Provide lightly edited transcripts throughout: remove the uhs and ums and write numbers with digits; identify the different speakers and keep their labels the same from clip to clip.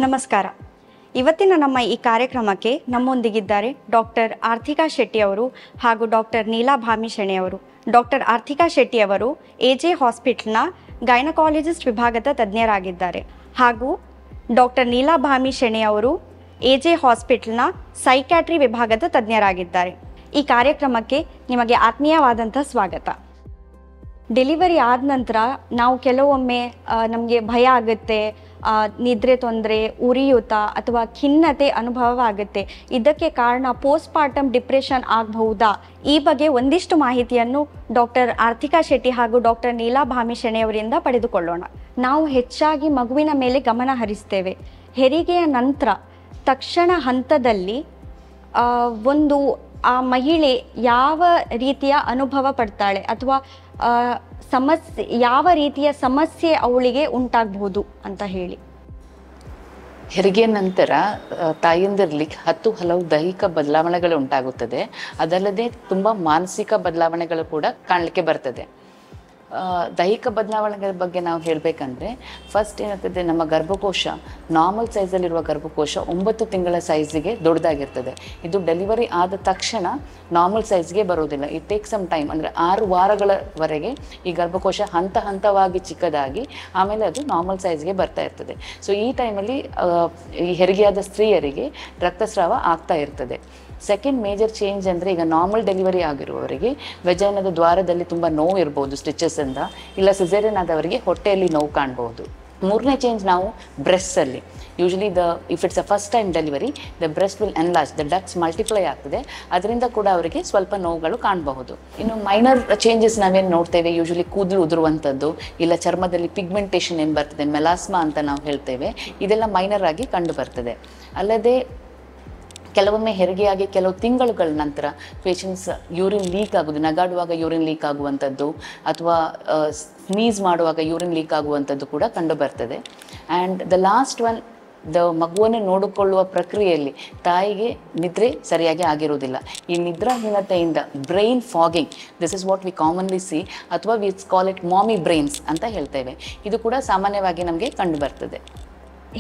Speaker 1: ನಮಸ್ಕಾರ. ಇವತ್ತಿನ ನಮ್ಮ ಈ ಕಾರ್ಯಕ್ರಮಕ್ಕೆ ನಮ್ಮೊಂದಿಗಿದ್ದಾರೆ ಡಾಕ್ಟರ್ ಆರ್ಥಿಕಾ ಶೆಟ್ಟಿ ಅವರು ಹಾಗೂ ಡಾಕ್ಟರ್ ನೀಲಾ ಭಾಮಿಶೆಣೆ ಅವರು. ಡಾಕ್ಟರ್ ಆರ್ಥಿಕಾ ಶೆಟ್ಟಿ ಅವರು ಎಜೆ ಹಾಸ್ಪಿಟಲ್ನ ಗೈನಕಾಲಜಿಸ್ಟ್ ವಿಭಾಗದ ತಜ್ಞರಾಗಿದ್ದಾರೆ ಹಾಗೂ ಡಾಕ್ಟರ್ ನೀಲಾ ಭಾಮಿಶೆಣೆ ಅವರು ಎಜೆ ಹಾಸ್ಪಿಟಲ್ನ ಸೈಕ್ಯಾಟ್ರಿ ವಿಭಾಗದ ತಜ್ಞರಾಗಿದ್ದಾರೆ. ಈ ಕಾರ್ಯಕ್ರಮಕ್ಕೆ ನಿಮಗೆ ಆತ್ಮೀಯವಾದಂಥ ಸ್ವಾಗತ. ಡೆಲಿವರಿ ಆದ ನಂತರ ನಾವು ಕೆಲವೊಮ್ಮೆ ನಮಗೆ ಭಯ ಆಗುತ್ತೆ, ನಿದ್ರೆ ತೊಂದರೆ, ಉರಿಯೂತ ಅಥವಾ ಖಿನ್ನತೆ ಅನುಭವ ಆಗುತ್ತೆ. ಇದಕ್ಕೆ ಕಾರಣ ಪೋಸ್ಟ್ಪಾರ್ಟಮ್ ಡಿಪ್ರೆಷನ್ ಆಗಬಹುದಾ? ಈ ಬಗ್ಗೆ ಒಂದಿಷ್ಟು ಮಾಹಿತಿಯನ್ನು ಡಾಕ್ಟರ್ ಆರ್ಥಿಕಾ ಶೆಟ್ಟಿ ಹಾಗೂ ಡಾಕ್ಟರ್ ನೀಲಾ ಭಾಮಿಶೆಣೆ ಅವರಿಂದ ಪಡೆದುಕೊಳ್ಳೋಣ. ನಾವು ಹೆಚ್ಚಾಗಿ ಮಗುವಿನ ಮೇಲೆ ಗಮನ ಹರಿಸ್ತೇವೆ. ಹೆರಿಗೆಯ ನಂತರ ತಕ್ಷಣ ಹಂತದಲ್ಲಿ ಒಂದು ಆ ಮಹಿಳೆ ಯಾವ ರೀತಿಯ ಅನುಭವ ಪಡ್ತಾಳೆ ಅಥವಾ ಯಾವ ರೀತಿಯ ಸಮಸ್ಯೆ ಅವಳಿಗೆ ಉಂಟಾಗಬಹುದು ಅಂತ ಹೇಳಿ.
Speaker 2: ಹೆರಿಗೆ ನಂತರ ತಾಯಂದಿರಲಿ ಹಲವು ದೈಹಿಕ ಬದಲಾವಣೆಗಳು ಉಂಟಾಗುತ್ತದೆ. ಅದಲ್ಲದೆ ತುಂಬ ಮಾನಸಿಕ ಬದಲಾವಣೆಗಳು ಕೂಡ ಕಾಣಲಿಕ್ಕೆ ಬರ್ತದೆ. ದೈಹಿಕ ಬದಲಾವಣೆಗಳ ಬಗ್ಗೆ ನಾವು ಹೇಳಬೇಕಂದ್ರೆ ಫಸ್ಟ್ ಏನಾಗ್ತದೆ, ನಮ್ಮ ಗರ್ಭಕೋಶ ನಾರ್ಮಲ್ ಸೈಜಲ್ಲಿರುವ ಗರ್ಭಕೋಶ 9 ತಿಂಗಳ ಸೈಜಿಗೆ ದೊಡ್ಡದಾಗಿರ್ತದೆ. ಇದು ಡೆಲಿವರಿ ಆದ ತಕ್ಷಣ ನಾರ್ಮಲ್ ಸೈಜ್ಗೆ ಬರೋದಿಲ್ಲ. ಇಟ್ ಟೇಕ್ ಸಮ್ ಟೈಮ್, ಅಂದರೆ 6 ವಾರಗಳವರೆಗೆ ಈ ಗರ್ಭಕೋಶ ಹಂತವಾಗಿ ಚಿಕ್ಕದಾಗಿ ಆಮೇಲೆ ಅದು ನಾರ್ಮಲ್ ಸೈಜ್ಗೆ ಬರ್ತಾ ಇರ್ತದೆ. ಸೊ ಈ ಟೈಮಲ್ಲಿ ಈ ಹೆರಿಗೆಯಾದ ಸ್ತ್ರೀಯರಿಗೆ ರಕ್ತಸ್ರಾವ ಆಗ್ತಾ ಇರ್ತದೆ. ಸೆಕೆಂಡ್ ಮೇಜರ್ ಚೇಂಜ್ ಅಂದರೆ, ಈಗ ನಾರ್ಮಲ್ ಡೆಲಿವರಿ ಆಗಿರುವವರಿಗೆ ವೆಜೈನದ ದ್ವಾರದಲ್ಲಿ ತುಂಬ ನೋವು ಇರ್ಬೋದು ಸ್ಟಿಚಸ್ಸಿಂದ, ಇಲ್ಲ ಸಿಸೇರಿಯನ್ ಆದವರಿಗೆ ಹೊಟ್ಟೆಯಲ್ಲಿ ನೋವು ಕಾಣ್ಬೋದು. ಮೂರನೇ ಚೇಂಜ್ ನಾವು ಬ್ರೆಸ್ಟಲ್ಲಿ, usually if it's a first time delivery the breast will enlarge, the ducts multiply ಆಗ್ತದೆ. ಅದರಿಂದ ಕೂಡ ಅವರಿಗೆ ಸ್ವಲ್ಪ ನೋವುಗಳು ಕಾಣಬಹುದು. ಇನ್ನು ಮೈನರ್ ಚೇಂಜಸ್ ನಾವೇನು ನೋಡ್ತೇವೆ, ಯೂಶಲಿ ಕೂದಲು ಉದುರುವಂಥದ್ದು, ಇಲ್ಲ ಚರ್ಮದಲ್ಲಿ ಪಿಗ್ಮೆಂಟೇಷನ್ ಏನು ಬರ್ತದೆ, ಮೆಲಾಸ್ಮಾ ಅಂತ ನಾವು ಹೇಳ್ತೇವೆ, ಇದೆಲ್ಲ ಮೈನರ್ ಆಗಿ ಕಂಡು ಬರ್ತದೆ. ಅಲ್ಲದೆ ಕೆಲವೊಮ್ಮೆ ಹೆರಿಗೆಯಾಗಿ ಕೆಲವು ತಿಂಗಳುಗಳ ನಂತರ ಪೇಷಂಟ್ಸ್ ಯೂರಿನ್ ಲೀಕ್ ಆಗೋದು, ನಗಾಡುವಾಗ ಯೂರಿನ್ ಲೀಕ್ ಆಗುವಂಥದ್ದು ಅಥವಾ ಸ್ನೀಸ್ ಮಾಡುವಾಗ ಯೂರಿನ್ ಲೀಕ್ ಆಗುವಂಥದ್ದು ಕೂಡ ಕಂಡು ಬರ್ತದೆ. ಆ್ಯಂಡ್ ದ ಲಾಸ್ಟ್ ಒನ್, ಮಗುವನ್ನು ನೋಡಿಕೊಳ್ಳುವ ಪ್ರಕ್ರಿಯೆಯಲ್ಲಿ ತಾಯಿಗೆ ನಿದ್ರೆ ಸರಿಯಾಗಿ ಆಗಿರುವುದಿಲ್ಲ. ಈ ನಿದ್ರಾಹೀನತೆಯಿಂದ brain fogging, this is what we commonly see, ಅಥವಾ we call it mommy brains ಅಂತ ಹೇಳ್ತೇವೆ. ಇದು ಕೂಡ ಸಾಮಾನ್ಯವಾಗಿ ನಮಗೆ ಕಂಡು ಬರ್ತದೆ.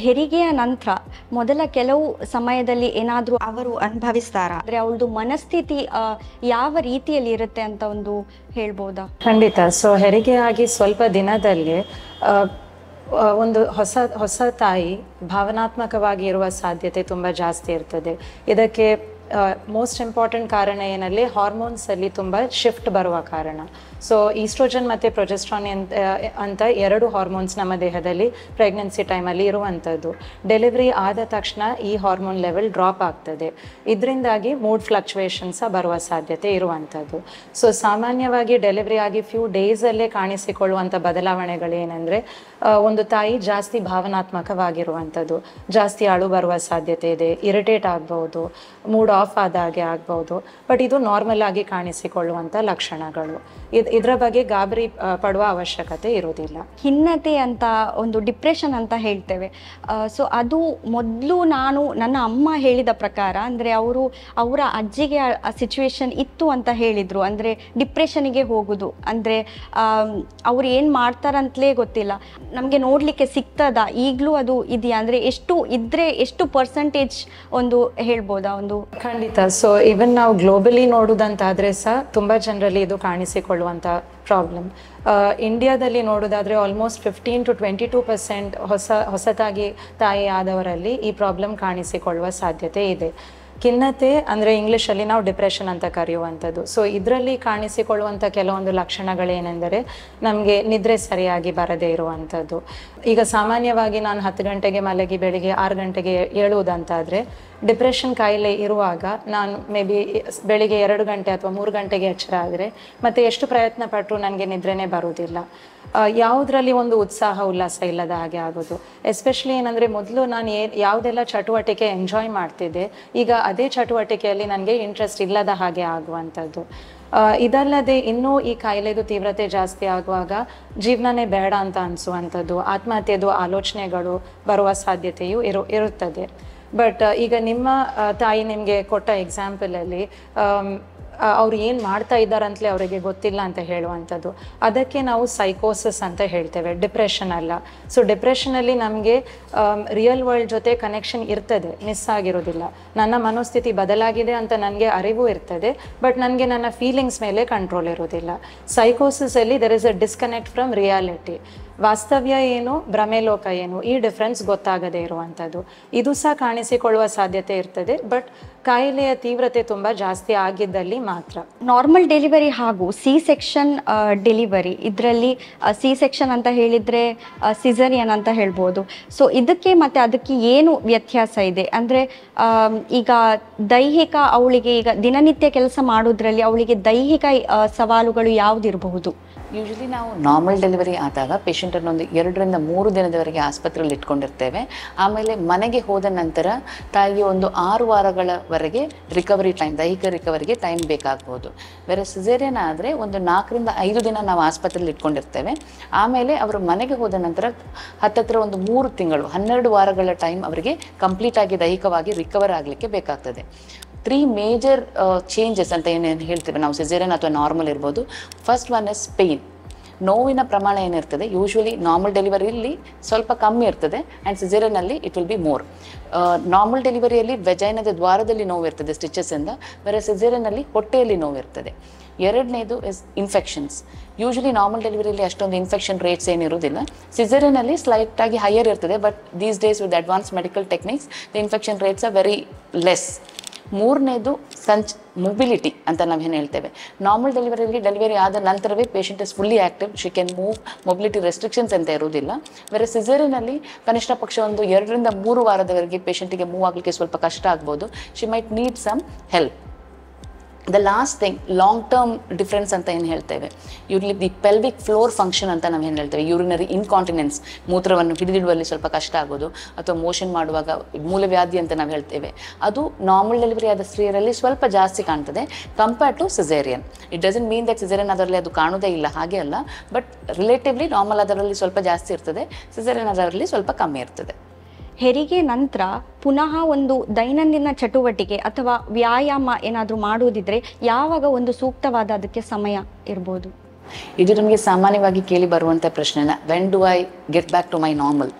Speaker 1: ಹೆರಿಗೆಯ ನಂತರ ಮೊದಲ ಕೆಲವು ಸಮಯದಲ್ಲಿ ಏನಾದರೂ ಅವರು ಅನುಭವಿಸ್ತಾರಾ? ಅಂದರೆ ಅವಳದು ಮನಸ್ಥಿತಿ ಯಾವ ರೀತಿಯಲ್ಲಿ ಇರುತ್ತೆ ಅಂತ ಒಂದು ಹೇಳ್ಬೋದಾ?
Speaker 3: ಖಂಡಿತ. ಸೊ ಹೆರಿಗೆ ಆಗಿ ಸ್ವಲ್ಪ ದಿನದಲ್ಲಿ ಒಂದು ಹೊಸ ತಾಯಿ ಭಾವನಾತ್ಮಕವಾಗಿ ಇರುವ ಸಾಧ್ಯತೆ ತುಂಬ ಜಾಸ್ತಿ ಇರ್ತದೆ. ಇದಕ್ಕೆ ಮೋಸ್ಟ್ ಇಂಪಾರ್ಟೆಂಟ್ ಕಾರಣ ಏನಲ್ಲಿ ಹಾರ್ಮೋನ್ಸಲ್ಲಿ ತುಂಬ ಶಿಫ್ಟ್ ಬರುವ ಕಾರಣ. ಸೊ ಈಸ್ಟ್ರೋಜನ್ ಮತ್ತು ಪ್ರೊಜೆಸ್ಟ್ರಾನ್ ಅಂತ 2 ಹಾರ್ಮೋನ್ಸ್ ನಮ್ಮ ದೇಹದಲ್ಲಿ ಪ್ರೆಗ್ನೆನ್ಸಿ ಟೈಮಲ್ಲಿ ಇರುವಂಥದ್ದು. ಡೆಲಿವರಿ ಆದ ತಕ್ಷಣ ಈ ಹಾರ್ಮೋನ್ ಲೆವೆಲ್ ಡ್ರಾಪ್ ಆಗ್ತದೆ. ಇದರಿಂದಾಗಿ ಮೂಡ್ ಫ್ಲಕ್ಚುಯೇಷನ್ಸ್ ಬರುವ ಸಾಧ್ಯತೆ ಇರುವಂಥದ್ದು. ಸೊ ಸಾಮಾನ್ಯವಾಗಿ ಡೆಲಿವರಿ ಆಗಿ ಫ್ಯೂ ಡೇಸಲ್ಲೇ ಕಾಣಿಸಿಕೊಳ್ಳುವಂಥ ಬದಲಾವಣೆಗಳೇನೆಂದರೆ, ಒಂದು ತಾಯಿ ಜಾಸ್ತಿ ಭಾವನಾತ್ಮಕವಾಗಿರುವಂಥದ್ದು, ಜಾಸ್ತಿ ಅಳು ಬರುವ ಸಾಧ್ಯತೆ ಇದೆ, ಇರಿಟೇಟ್ ಆಗ್ಬೋದು, ಮೂಡ್ ಆಫ್ ಆದಾಗೆ ಆಗ್ಬೋದು. ಬಟ್ ಇದು ನಾರ್ಮಲ್ ಆಗಿ ಕಾಣಿಸಿಕೊಳ್ಳುವಂಥ ಲಕ್ಷಣಗಳು. ಇದರ ಬಗ್ಗೆ ಗಾಬರಿ ಪಡುವ ಅವಶ್ಯಕತೆ ಇರೋದಿಲ್ಲ.
Speaker 1: ಖಿನ್ನತೆ ಅಂತ ಒಂದು ಡಿಪ್ರೆಷನ್ ಅಂತ ಹೇಳ್ತೇವೆ. ಸೊ ಅದು ಮೊದಲು ನನ್ನ ಅಮ್ಮ ಹೇಳಿದ ಪ್ರಕಾರ, ಅಂದರೆ ಅವರ ಅಜ್ಜಿಗೆ ಆ ಸಿಚುವೇಶನ್ ಇತ್ತು ಅಂತ ಹೇಳಿದರು. ಅಂದರೆ ಡಿಪ್ರೆಷನಿಗೆ ಹೋಗೋದು, ಅಂದರೆ ಅವ್ರು ಏನು ಮಾಡ್ತಾರಂತಲೇ ಗೊತ್ತಿಲ್ಲ. ನಮಗೆ ನೋಡಲಿಕ್ಕೆ ಸಿಗ್ತದಾ ಈಗಲೂ ಅದು ಇದೆಯಾ? ಅಂದರೆ ಎಷ್ಟು ಪರ್ಸೆಂಟೇಜ್ ಒಂದು ಹೇಳ್ಬೋದಾ? ಒಂದು
Speaker 3: ಖಂಡಿತ. ಸೊ ಈವನ್ ನಾವು ಗ್ಲೋಬಲಿ ನೋಡೋದಂತಾದರೆ ಸಹ ತುಂಬ ಜನರಲ್ಲಿ ಇದು ಕಾಣಿಸಿಕೊಳ್ಳುವಂಥ ಪ್ರಾಬ್ಲಮ್. ಇಂಡಿಯಾದಲ್ಲಿ ನೋಡೋದಾದರೆ ಆಲ್ಮೋಸ್ಟ್ 15 to 22% ಹೊಸತಾಗಿ ತಾಯಿ ಆದವರಲ್ಲಿ ಈ ಪ್ರಾಬ್ಲಮ್ ಕಾಣಿಸಿಕೊಳ್ಳುವ ಸಾಧ್ಯತೆ ಇದೆ. ಖಿನ್ನತೆ ಅಂದರೆ ಇಂಗ್ಲೀಷಲ್ಲಿ ನಾವು ಡಿಪ್ರೆಷನ್ ಅಂತ ಕರೆಯುವಂಥದ್ದು. ಸೊ ಇದರಲ್ಲಿ ಕಾಣಿಸಿಕೊಳ್ಳುವಂಥ ಕೆಲವೊಂದು ಲಕ್ಷಣಗಳೇನೆಂದರೆ, ನಮಗೆ ನಿದ್ರೆ ಸರಿಯಾಗಿ ಬರದೇ ಇರುವಂಥದ್ದು. ಈಗ ಸಾಮಾನ್ಯವಾಗಿ ನಾನು 10 ಗಂಟೆಗೆ ಮಲಗಿ ಬೆಳಿಗ್ಗೆ 6 ಗಂಟೆಗೆ ಏಳುವುದಂತಾದರೆ, ಡಿಪ್ರೆಷನ್ ಕಾಯಿಲೆ ಇರುವಾಗ ನಾನು ಮೇ ಬಿ ಬೆಳಿಗ್ಗೆ 2 ಗಂಟೆ ಅಥವಾ 3 ಗಂಟೆಗೆ ಎಚ್ಚರ ಆದರೆ ಮತ್ತು ಎಷ್ಟು ಪ್ರಯತ್ನ ಪಟ್ಟರು ನನಗೆ ನಿದ್ರೆನೇ ಬರುವುದಿಲ್ಲ. ಯಾವುದರಲ್ಲಿ ಒಂದು ಉತ್ಸಾಹ ಉಲ್ಲಾಸ ಇಲ್ಲದ ಹಾಗೆ ಆಗೋದು. ಎಸ್ಪೆಷಲಿ ಏನಂದರೆ, ಮೊದಲು ನಾನು ಯಾವುದೆಲ್ಲ ಚಟುವಟಿಕೆ ಎಂಜಾಯ್ ಮಾಡ್ತಿದ್ದೆ, ಈಗ ಅದೇ ಚಟುವಟಿಕೆಯಲ್ಲಿ ನನಗೆ ಇಂಟ್ರೆಸ್ಟ್ ಇಲ್ಲದ ಹಾಗೆ ಆಗುವಂಥದ್ದು. ಇದಲ್ಲದೆ ಇನ್ನೂ ಈ ಕಾಯಿಲೆದು ತೀವ್ರತೆ ಜಾಸ್ತಿ ಆಗುವಾಗ ಜೀವನನೇ ಬೇಡ ಅಂತ ಅನಿಸುವಂಥದ್ದು, ಆತ್ಮಹತ್ಯೆದು ಆಲೋಚನೆಗಳು ಬರುವ ಸಾಧ್ಯತೆಯೂ ಇರುತ್ತದೆ. ಬಟ್ ಈಗ ನಿಮ್ಮ ತಾಯಿ ನಿಮಗೆ ಕೊಟ್ಟ ಎಕ್ಸಾಂಪಲಲ್ಲಿ ಅವ್ರು ಏನು ಮಾಡ್ತಾ ಇದ್ದಾರಂತಲೇ ಅವರಿಗೆ ಗೊತ್ತಿಲ್ಲ ಅಂತ ಹೇಳುವಂಥದ್ದು. ಅದಕ್ಕೆ ನಾವು ಸೈಕೋಸಿಸ್ ಅಂತ ಹೇಳ್ತೇವೆ, ಡಿಪ್ರೆಷನ್ ಅಲ್ಲ. ಸೊ ಡಿಪ್ರೆಷನಲ್ಲಿ ನಮಗೆ ರಿಯಲ್ ವರ್ಲ್ಡ್ ಜೊತೆ ಕನೆಕ್ಷನ್ ಇರ್ತದೆ, ಮಿಸ್ ಆಗಿರೋದಿಲ್ಲ. ನನ್ನ ಮನೋಸ್ಥಿತಿ ಬದಲಾಗಿದೆ ಅಂತ ನನಗೆ ಅರಿವು ಇರ್ತದೆ, ಬಟ್ ನನಗೆ ನನ್ನ ಫೀಲಿಂಗ್ಸ್ ಮೇಲೆ ಕಂಟ್ರೋಲ್ ಇರೋದಿಲ್ಲ. ಸೈಕೋಸಿಸಲ್ಲಿ there is a disconnect from reality. ವಾಸ್ತವ್ಯ ಏನು, ಭ್ರಮೆಲೋಕ ಏನು, ಈ ಡಿಫ್ರೆನ್ಸ್ ಗೊತ್ತಾಗದೇ ಇರುವಂಥದ್ದು. ಇದು ಸಹ ಕಾಣಿಸಿಕೊಳ್ಳುವ ಸಾಧ್ಯತೆ ಇರ್ತದೆ, ಬಟ್ ಕಾಯಿಲೆಯ ತೀವ್ರತೆ ತುಂಬ ಜಾಸ್ತಿ ಆಗಿದ್ದಲ್ಲಿ ಮಾತ್ರ.
Speaker 1: ನಾರ್ಮಲ್ ಡೆಲಿವರಿ ಹಾಗೂ ಸಿ ಸೆಕ್ಷನ್ ಡೆಲಿವರಿ, ಇದರಲ್ಲಿ ಸಿ ಸೆಕ್ಷನ್ ಅಂತ ಹೇಳಿದರೆ ಸಿಸರಿಯನ್ ಅಂತ ಹೇಳ್ಬೋದು. ಸೊ ಇದಕ್ಕೆ ಮತ್ತು ಅದಕ್ಕೆ ಏನು ವ್ಯತ್ಯಾಸ ಇದೆ? ಅಂದರೆ ಈಗ ದೈಹಿಕ, ಅವಳಿಗೆ ಈಗ ದಿನನಿತ್ಯ ಕೆಲಸ ಮಾಡೋದ್ರಲ್ಲಿ ಅವಳಿಗೆ ದೈಹಿಕ ಸವಾಲುಗಳು ಯಾವುದಿರಬಹುದು?
Speaker 2: ಯೂಶಲಿ ನಾವು ನಾರ್ಮಲ್ ಡೆಲಿವರಿ ಆದಾಗ ಪೇಷಂಟನ್ನು ಒಂದು 2 ರಿಂದ 3 ದಿನದವರೆಗೆ ಆಸ್ಪತ್ರೆಯಲ್ಲಿ ಇಟ್ಕೊಂಡಿರ್ತೇವೆ. ಆಮೇಲೆ ಮನೆಗೆ ಹೋದ ನಂತರ ತಾಯಿಗೆ ಒಂದು 6 ವಾರಗಳವರೆಗೆ ರಿಕವರಿ ಟೈಮ್, ದೈಹಿಕ ರಿಕವರಿಗೆ ಟೈಮ್ ಬೇಕಾಗ್ಬೋದು. ಬೇರೆ ಸಿಸೇರಿಯನ್ ಆದರೆ ಒಂದು 4 ರಿಂದ 5 ದಿನ ನಾವು ಆಸ್ಪತ್ರೆಯಲ್ಲಿ ಇಟ್ಕೊಂಡಿರ್ತೇವೆ. ಆಮೇಲೆ ಅವರು ಮನೆಗೆ ಹೋದ ನಂತರ ಹತ್ತತ್ರ ಒಂದು 3 ತಿಂಗಳು, 12 ವಾರಗಳ ಟೈಮ್ ಅವರಿಗೆ ಕಂಪ್ಲೀಟ್ ಆಗಿ ದೈಹಿಕವಾಗಿ ರಿಕವರ್ ಆಗಲಿಕ್ಕೆ ಬೇಕಾಗ್ತದೆ. 3 ಮೇಜರ್ ಚೇಂಜಸ್ ಅಂತ ಏನೇನು ಹೇಳ್ತೇವೆ ನಾವು, ಸಿಸೇರಿಯನ್ ಅಥವಾ ನಾರ್ಮಲ್ ಇರ್ಬೋದು. First one is pain. ನೋವಿನ ಪ್ರಮಾಣ ಏನಿರ್ತದೆ ಯೂಶ್ವಲಿ ನಾರ್ಮಲ್ ಡೆಲಿವರಿಯಲ್ಲಿ ಸ್ವಲ್ಪ ಕಮ್ಮಿ ಇರ್ತದೆ, ಆ್ಯಂಡ್ ಸಿಸೇರಿಯನಲ್ಲಿ it will be more. Normal ಡೆಲಿವರಿಯಲ್ಲಿ ವೆಜೈನದ ದ್ವಾರದಲ್ಲಿ ನೋವು ಇರ್ತದೆ ಸ್ಟಿಚಸ್ಸಿಂದ, ಬೇರೆ ಸಿಸೇರಿಯನಲ್ಲಿ ಹೊಟ್ಟೆಯಲ್ಲಿ ನೋವು ಇರ್ತದೆ. ಎರಡನೇದು ಇಸ್ ಇನ್ಫೆಕ್ಷನ್ಸ್. ಯೂಶ್ವಲಿ ನಾರ್ಮಲ್ ಡೆಲಿವರಿಯಲ್ಲಿ ಅಷ್ಟೊಂದು ಇನ್ಫೆಕ್ಷನ್ ರೇಟ್ಸ್ ಏನಿರೋದಿಲ್ಲ, ಸಿಸೇರಿಯನಲ್ಲಿ ಸ್ಲೈಟಾಗಿ ಹೈಯರ್ ಇರ್ತದೆ, but these days with advance medical techniques the infection rates are very less. ಮೂರನೇದು ಮೊಬಿಲಿಟಿ ಅಂತ ನಾವೇನು ಹೇಳ್ತೇವೆ. ನಾರ್ಮಲ್ ಡೆಲಿವರಿ ಆದ ನಂತರವೇ patient is fully active, she can move, mobility restrictions ಅಂತ ಇರೋದಿಲ್ಲ. ಬೇರೆ ಸಿಸೇರಿಯನಲ್ಲಿ ಕನಿಷ್ಠ ಪಕ್ಷ ಒಂದು 2 ರಿಂದ 3 ವಾರದವರೆಗೆ ಪೇಷಂಟಿಗೆ ಮೂವ್ ಆಗಲಿಕ್ಕೆ ಸ್ವಲ್ಪ ಕಷ್ಟ ಆಗ್ಬೋದು. She might need some help. The last thing, long term difference ಅಂತ ಏನು ಹೇಳ್ತೇವೆ, ಯೂರ್ಲಿ ದಿ ಪೆಲ್ವಿಕ್ ಫ್ಲೋರ್ ಫಂಕ್ಷನ್ ಅಂತ ನಾವು ಏನು ಹೇಳ್ತೇವೆ. ಯೂರಿನರಿ ಇನ್ಕಾಂಟಿನೆನ್ಸ್, ಮೂತ್ರವನ್ನು ಹಿಡಿದಿಡುವಲ್ಲಿ ಸ್ವಲ್ಪ ಕಷ್ಟ ಆಗೋದು, ಅಥವಾ ಮೋಷನ್ ಮಾಡುವಾಗ ಮೂಲವ್ಯಾಧಿ ಅಂತ ನಾವು ಹೇಳ್ತೇವೆ. ಅದು ನಾರ್ಮಲ್ ಡೆಲಿವರಿ ಆದ ಸ್ತ್ರೀಯರಲ್ಲಿ ಸ್ವಲ್ಪ ಜಾಸ್ತಿ ಕಾಣ್ತದೆ compared to caesarean. It doesn't mean that caesarean ಅದರಲ್ಲಿ ಅದು ಕಾಣೋದೇ ಇಲ್ಲ, ಹಾಗೆ ಅಲ್ಲ, ಬಟ್ ರಿಲೇಟಿವ್ಲಿ ನಾರ್ಮಲ್ ಅದರಲ್ಲಿ ಸ್ವಲ್ಪ ಜಾಸ್ತಿ ಇರ್ತದೆ, ಸಿಸೇರಿಯನ್ ಅದರಲ್ಲಿ ಸ್ವಲ್ಪ ಕಮ್ಮಿ ಇರ್ತದೆ.
Speaker 1: ಹೆರಿಗೆ ನಂತರ ಪುನಃ ಒಂದು ದೈನಂದಿನ ಚಟುವಟಿಕೆ ಅಥವಾ ವ್ಯಾಯಾಮ ಏನಾದರೂ ಮಾಡುವುದಿದ್ರೆ ಯಾವಾಗ ಒಂದು ಸೂಕ್ತವಾದ ಅದಕ್ಕೆ ಸಮಯ ಇರ್ಬೋದು?
Speaker 2: ಇದು ನಮಗೆ ಸಾಮಾನ್ಯವಾಗಿ ಕೇಳಿ ಬರುವಂಥ ಪ್ರಶ್ನೆನ, when do I get back to my normal?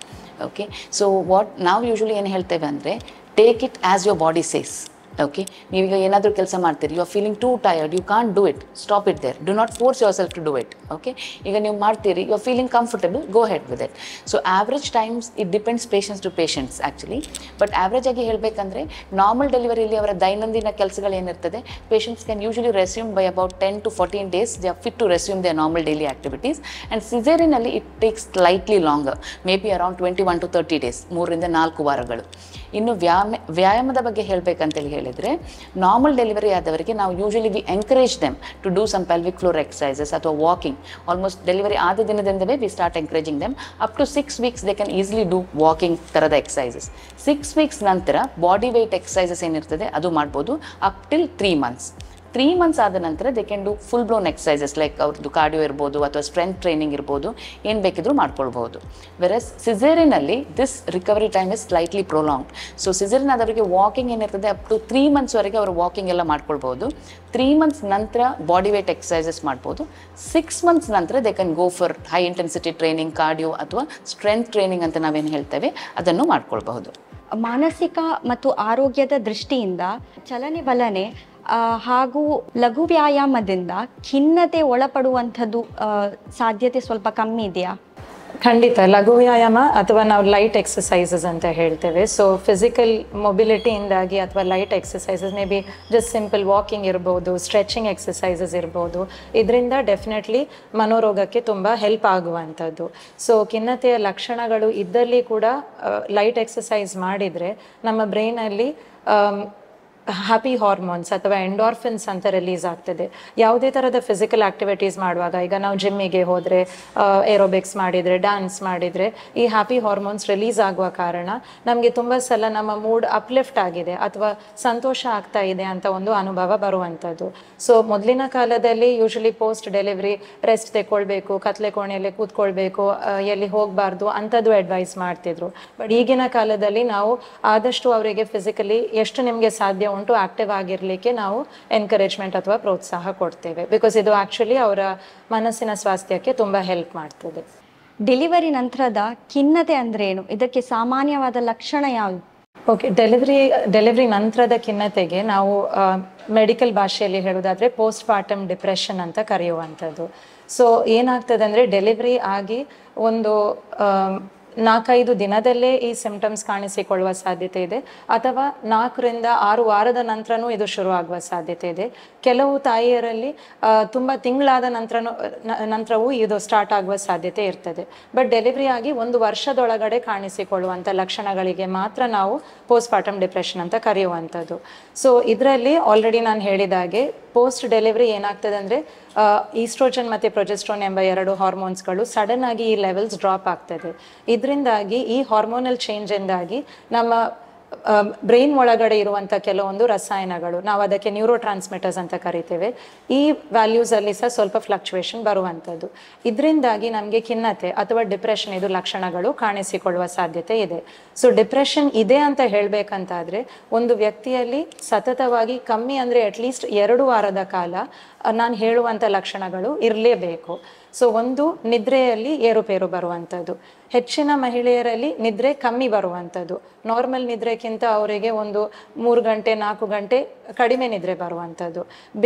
Speaker 2: Okay, so what ನಾವು ಯೂಶ್ವಲಿ ಏನು ಹೇಳ್ತೇವೆ ಅಂದರೆ, take it as your body says. Okay, ನೀವೀಗ ಏನಾದರೂ ಕೆಲಸ ಮಾಡ್ತೀರಿ, you are feeling too tired, you can't do it, stop it there, do not force yourself to do it. Okay, ಈಗ ನೀವು ಮಾಡ್ತೀರಿ, you are feeling comfortable, go ahead with it. So average times it depends patients to patients actually. But average ಆಗಿ ಹೇಳಬೇಕಂದ್ರೆ normal ಡೆಲಿವರಿಯಲ್ಲಿ ಅವರ ದೈನಂದಿನ ಕೆಲಸಗಳೇನಿರ್ತದೆ, patients can usually resume by about 10 to 14 days, they are fit to resume their normal daily activities. And ಸಿಸೇರಿಯನಲ್ಲಿ it takes slightly longer, maybe around 21 to 30 days, 3 ರಿಂದ 4 ವಾರಗಳು. ಇನ್ನು ವ್ಯಾಯಾಮದ ಬಗ್ಗೆ ಹೇಳಬೇಕಂತೇಳಿ ಹೇಳಿದರೆ, ನಾರ್ಮಲ್ ಡೆಲಿವರಿ ಆದವರಿಗೆ ನಾವು usually we encourage them to do some pelvic floor exercises ಅಥವಾ ವಾಕಿಂಗ್. ಆಲ್ಮೋಸ್ಟ್ ಡೆಲಿವರಿ ಆದ ದಿನದಿಂದಲೇ we start encouraging them. Up to 6 weeks they can easily do walking ಥರದ ಎಕ್ಸಸೈಸಸ್. 6 weeks ನಂತರ ಬಾಡಿ ವೆಯ್ಟ್ ಎಕ್ಸಸೈಸಸ್ ಏನಿರ್ತದೆ ಅದು ಮಾಡ್ಬೋದು, ಅಪ್ ಟಿಲ್ 3 months. 3 months ಆದ ನಂತರ they can do full blown exercises like ಅವ್ರದ್ದು ಕಾರ್ಡಿಯೋ ಇರ್ಬೋದು ಅಥವಾ ಸ್ಟ್ರೆಂತ್ ಟ್ರೈನಿಂಗ್ ಇರ್ಬೋದು, ಏನು ಬೇಕಿದ್ರೂ ಮಾಡ್ಕೊಳ್ಬೋದು. ವೆರಸ್ ಸಿಸೇರಿಯನಲ್ಲಿ this recovery time is slightly prolong. So caesarean ಆದವರಿಗೆ ವಾಕಿಂಗ್ ಏನಿರ್ತದೆ ಅಪ್ ಟು 3 monthsವರೆಗೆ ಅವರು ವಾಕಿಂಗ್ ಎಲ್ಲ ಮಾಡ್ಕೊಳ್ಬೋದು. 3 months ನಂತರ ಬಾಡಿ ವೇಟ್ ಎಕ್ಸಸೈಸಸ್ ಮಾಡ್ಬೋದು. 6 months ನಂತರ they can go for high intensity training, cardio ಅಥವಾ ಸ್ಟ್ರೆಂತ್ ಟ್ರೈನಿಂಗ್ ಅಂತ ನಾವೇನು ಹೇಳ್ತೇವೆ ಅದನ್ನು ಮಾಡ್ಕೊಳ್ಬಹುದು.
Speaker 1: ಮಾನಸಿಕ ಮತ್ತು ಆರೋಗ್ಯದ ದೃಷ್ಟಿಯಿಂದ ಚಲನೆ ಹಾಗೂ ಲಘು ವ್ಯಾಯಾಮದಿಂದ ಖಿನ್ನತೆ ಒಳಪಡುವಂಥದ್ದು ಸಾಧ್ಯತೆ ಸ್ವಲ್ಪ ಕಮ್ಮಿ ಇದೆಯಾ?
Speaker 3: ಖಂಡಿತ. ಲಘು ವ್ಯಾಯಾಮ ಅಥವಾ ನಾವು ಲೈಟ್ ಎಕ್ಸಸೈಸಸ್ ಅಂತ ಹೇಳ್ತೇವೆ. ಸೊ ಫಿಸಿಕಲ್ ಮೊಬಿಲಿಟಿಯಿಂದಾಗಿ ಅಥವಾ light exercises, may be just simple walking ಇರ್ಬೋದು, ಸ್ಟ್ರೆಚಿಂಗ್ ಎಕ್ಸಸೈಸಸ್ ಇರ್ಬೋದು, ಇದರಿಂದ ಡೆಫಿನೆಟ್ಲಿ ಮನೋರೋಗಕ್ಕೆ ತುಂಬ ಹೆಲ್ಪ್ ಆಗುವಂಥದ್ದು. ಸೊ ಖಿನ್ನತೆಯ ಲಕ್ಷಣಗಳು ಇದ್ದಲ್ಲಿ ಕೂಡ ಲೈಟ್ ಎಕ್ಸಸೈಸ್ ಮಾಡಿದರೆ ನಮ್ಮ ಬ್ರೈನಲ್ಲಿ ಹ್ಯಾಪಿ ಹಾರ್ಮೋನ್ಸ್ ಅಥವಾ ಎಂಡಾರ್ಫಿನ್ಸ್ ಅಂತ ರಿಲೀಸ್ ಆಗ್ತದೆ. ಯಾವುದೇ ಥರದ ಫಿಸಿಕಲ್ ಆ್ಯಕ್ಟಿವಿಟೀಸ್ ಮಾಡುವಾಗ, ಈಗ ನಾವು ಜಿಮ್ಮಿಗೆ ಹೋದರೆ, ಏರೋಬಿಕ್ಸ್ ಮಾಡಿದರೆ, ಡ್ಯಾನ್ಸ್ ಮಾಡಿದರೆ, ಈ ಹ್ಯಾಪಿ ಹಾರ್ಮೋನ್ಸ್ ರಿಲೀಸ್ ಆಗುವ ಕಾರಣ ನಮಗೆ ತುಂಬ ಸಲ ನಮ್ಮ ಮೂಡ್ ಅಪ್ಲಿಫ್ಟ್ ಆಗಿದೆ ಅಥವಾ ಸಂತೋಷ ಆಗ್ತಾ ಇದೆ ಅಂತ ಒಂದು ಅನುಭವ ಬರುವಂಥದ್ದು. ಸೊ ಮೊದಲಿನ ಕಾಲದಲ್ಲಿ ಯೂಶಲಿ ಪೋಸ್ಟ್ ಡೆಲಿವರಿ ರೆಸ್ಟ್ ತೆಕ್ಕೊಳ್ಬೇಕು, ಕತ್ಲೆ ಕೋಣೆಯಲ್ಲಿ ಕೂತ್ಕೊಳ್ಬೇಕು, ಎಲ್ಲಿ ಹೋಗಬಾರ್ದು ಅಂಥದ್ದು ಅಡ್ವೈಸ್ ಮಾಡ್ತಿದ್ರು. ಬಟ್ ಈಗಿನ ಕಾಲದಲ್ಲಿ ನಾವು ಆದಷ್ಟು ಅವರಿಗೆ ಫಿಸಿಕಲಿ ಎಷ್ಟು ನಿಮಗೆ ಸಾಧ್ಯ ಉಂಟು ಆಕ್ಟಿವ್ ಆಗಿರಲಿಕ್ಕೆ ನಾವು ಎನ್ಕರೇಜ್ಮೆಂಟ್ ಅಥವಾ ಪ್ರೋತ್ಸಾಹ ಕೊಡ್ತೇವೆ. ಬಿಕಾಸ್ ಇದು ಆ್ಯಕ್ಚುಲಿ ಅವರ ಮನಸ್ಸಿನ ಸ್ವಾಸ್ಥ್ಯಕ್ಕೆ ತುಂಬ ಹೆಲ್ಪ್ ಮಾಡ್ತದೆ.
Speaker 1: ಡೆಲಿವರಿ ನಂತರದ ಖಿನ್ನತೆ ಅಂದ್ರೆ ಏನು? ಇದಕ್ಕೆ ಸಾಮಾನ್ಯವಾದ ಲಕ್ಷಣ ಯಾವುದು?
Speaker 3: ಓಕೆ, ಡೆಲಿವರಿ ನಂತರದ ಖಿನ್ನತೆಗೆ ನಾವು ಮೆಡಿಕಲ್ ಭಾಷೆಯಲ್ಲಿ ಹೇಳೋದಾದರೆ ಪೋಸ್ಟ್ ಪಾರ್ಟಮ್ ಡಿಪ್ರೆಷನ್ ಅಂತ ಕರೆಯುವಂಥದ್ದು. ಸೊ ಏನಾಗ್ತದೆ ಅಂದರೆ ಡೆಲಿವರಿ ಆಗಿ ಒಂದು 4-5 ದಿನದಲ್ಲೇ ಈ ಸಿಂಪ್ಟಮ್ಸ್ ಕಾಣಿಸಿಕೊಳ್ಳುವ ಸಾಧ್ಯತೆ ಇದೆ, ಅಥವಾ 4ರಿಂದ 6 ವಾರದ ನಂತರನೂ ಇದು ಶುರುವಾಗುವ ಸಾಧ್ಯತೆ ಇದೆ. ಕೆಲವು ತಾಯಿಯರಲ್ಲಿ ತುಂಬ ತಿಂಗಳಾದ ನಂತರವೂ ಇದು ಸ್ಟಾರ್ಟ್ ಆಗುವ ಸಾಧ್ಯತೆ ಇರ್ತದೆ. ಬಟ್ ಡೆಲಿವರಿ ಆಗಿ 1 ವರ್ಷದೊಳಗಡೆ ಕಾಣಿಸಿಕೊಳ್ಳುವಂಥ ಲಕ್ಷಣಗಳಿಗೆ ಮಾತ್ರ ನಾವು ಪೋಸ್ಟ್ ಪಾರ್ಟಮ್ ಡಿಪ್ರೆಷನ್ ಅಂತ ಕರೆಯುವಂಥದ್ದು. ಸೊ ಇದರಲ್ಲಿ ಆಲ್ರೆಡಿ ನಾನು ಹೇಳಿದಾಗೆ ಪೋಸ್ಟ್ ಡೆಲಿವರಿ ಏನಾಗ್ತದೆ ಅಂದರೆ ಈಸ್ಟ್ರೋಜನ್ ಮತ್ತು ಪ್ರೊಜೆಸ್ಟ್ರೋನ್ ಎಂಬ 2 ಹಾರ್ಮೋನ್ಸ್ಗಳು ಸಡನ್ ಆಗಿ ಈ ಲೆವೆಲ್ಸ್ ಡ್ರಾಪ್ ಆಗ್ತದೆ. ಇದರಿಂದಾಗಿ ಈ ಹಾರ್ಮೋನಲ್ ಚೇಂಜಿಂದಾಗಿ ನಮ್ಮ ಬ್ರೈನ್ ಒಳಗಡೆ ಇರುವಂಥ ಕೆಲವೊಂದು ರಸಾಯನಗಳು, ನಾವು ಅದಕ್ಕೆ ನ್ಯೂರೋ ಟ್ರಾನ್ಸ್ಮಿಟರ್ಸ್ ಅಂತ ಕರಿತೇವೆ, ಈ ವ್ಯಾಲ್ಯೂಸಲ್ಲಿ ಸಹ ಸ್ವಲ್ಪ ಫ್ಲಕ್ಚುಯೇಷನ್ ಬರುವಂಥದ್ದು. ಇದರಿಂದಾಗಿ ನಮಗೆ ಖಿನ್ನತೆ ಅಥವಾ ಡಿಪ್ರೆಷನ್ ಇದು ಲಕ್ಷಣಗಳು ಕಾಣಿಸಿಕೊಳ್ಳುವ ಸಾಧ್ಯತೆ ಇದೆ. ಸೊ ಡಿಪ್ರೆಷನ್ ಇದೆ ಅಂತ ಹೇಳಬೇಕಂತಾದರೆ ಒಂದು ವ್ಯಕ್ತಿಯಲ್ಲಿ ಸತತವಾಗಿ ಕಮ್ಮಿ ಅಂದರೆ ಅಟ್ಲೀಸ್ಟ್ 2 ವಾರದ ಕಾಲ ನಾನು ಹೇಳುವಂಥ ಲಕ್ಷಣಗಳು ಇರಲೇಬೇಕು. ಸೊ ಒಂದು, ನಿದ್ರೆಯಲ್ಲಿ ಏರುಪೇರು ಬರುವಂಥದ್ದು. ಹೆಚ್ಚಿನ ಮಹಿಳೆಯರಲ್ಲಿ ನಿದ್ರೆ ಕಮ್ಮಿ ಬರುವಂಥದ್ದು. ನಾರ್ಮಲ್ ನಿದ್ರೆಗಿಂತ ಅವರಿಗೆ ಒಂದು 3 ಗಂಟೆ 4 ಗಂಟೆ ಕಡಿಮೆ ನಿದ್ರೆ ಬರುವಂಥದ್ದು.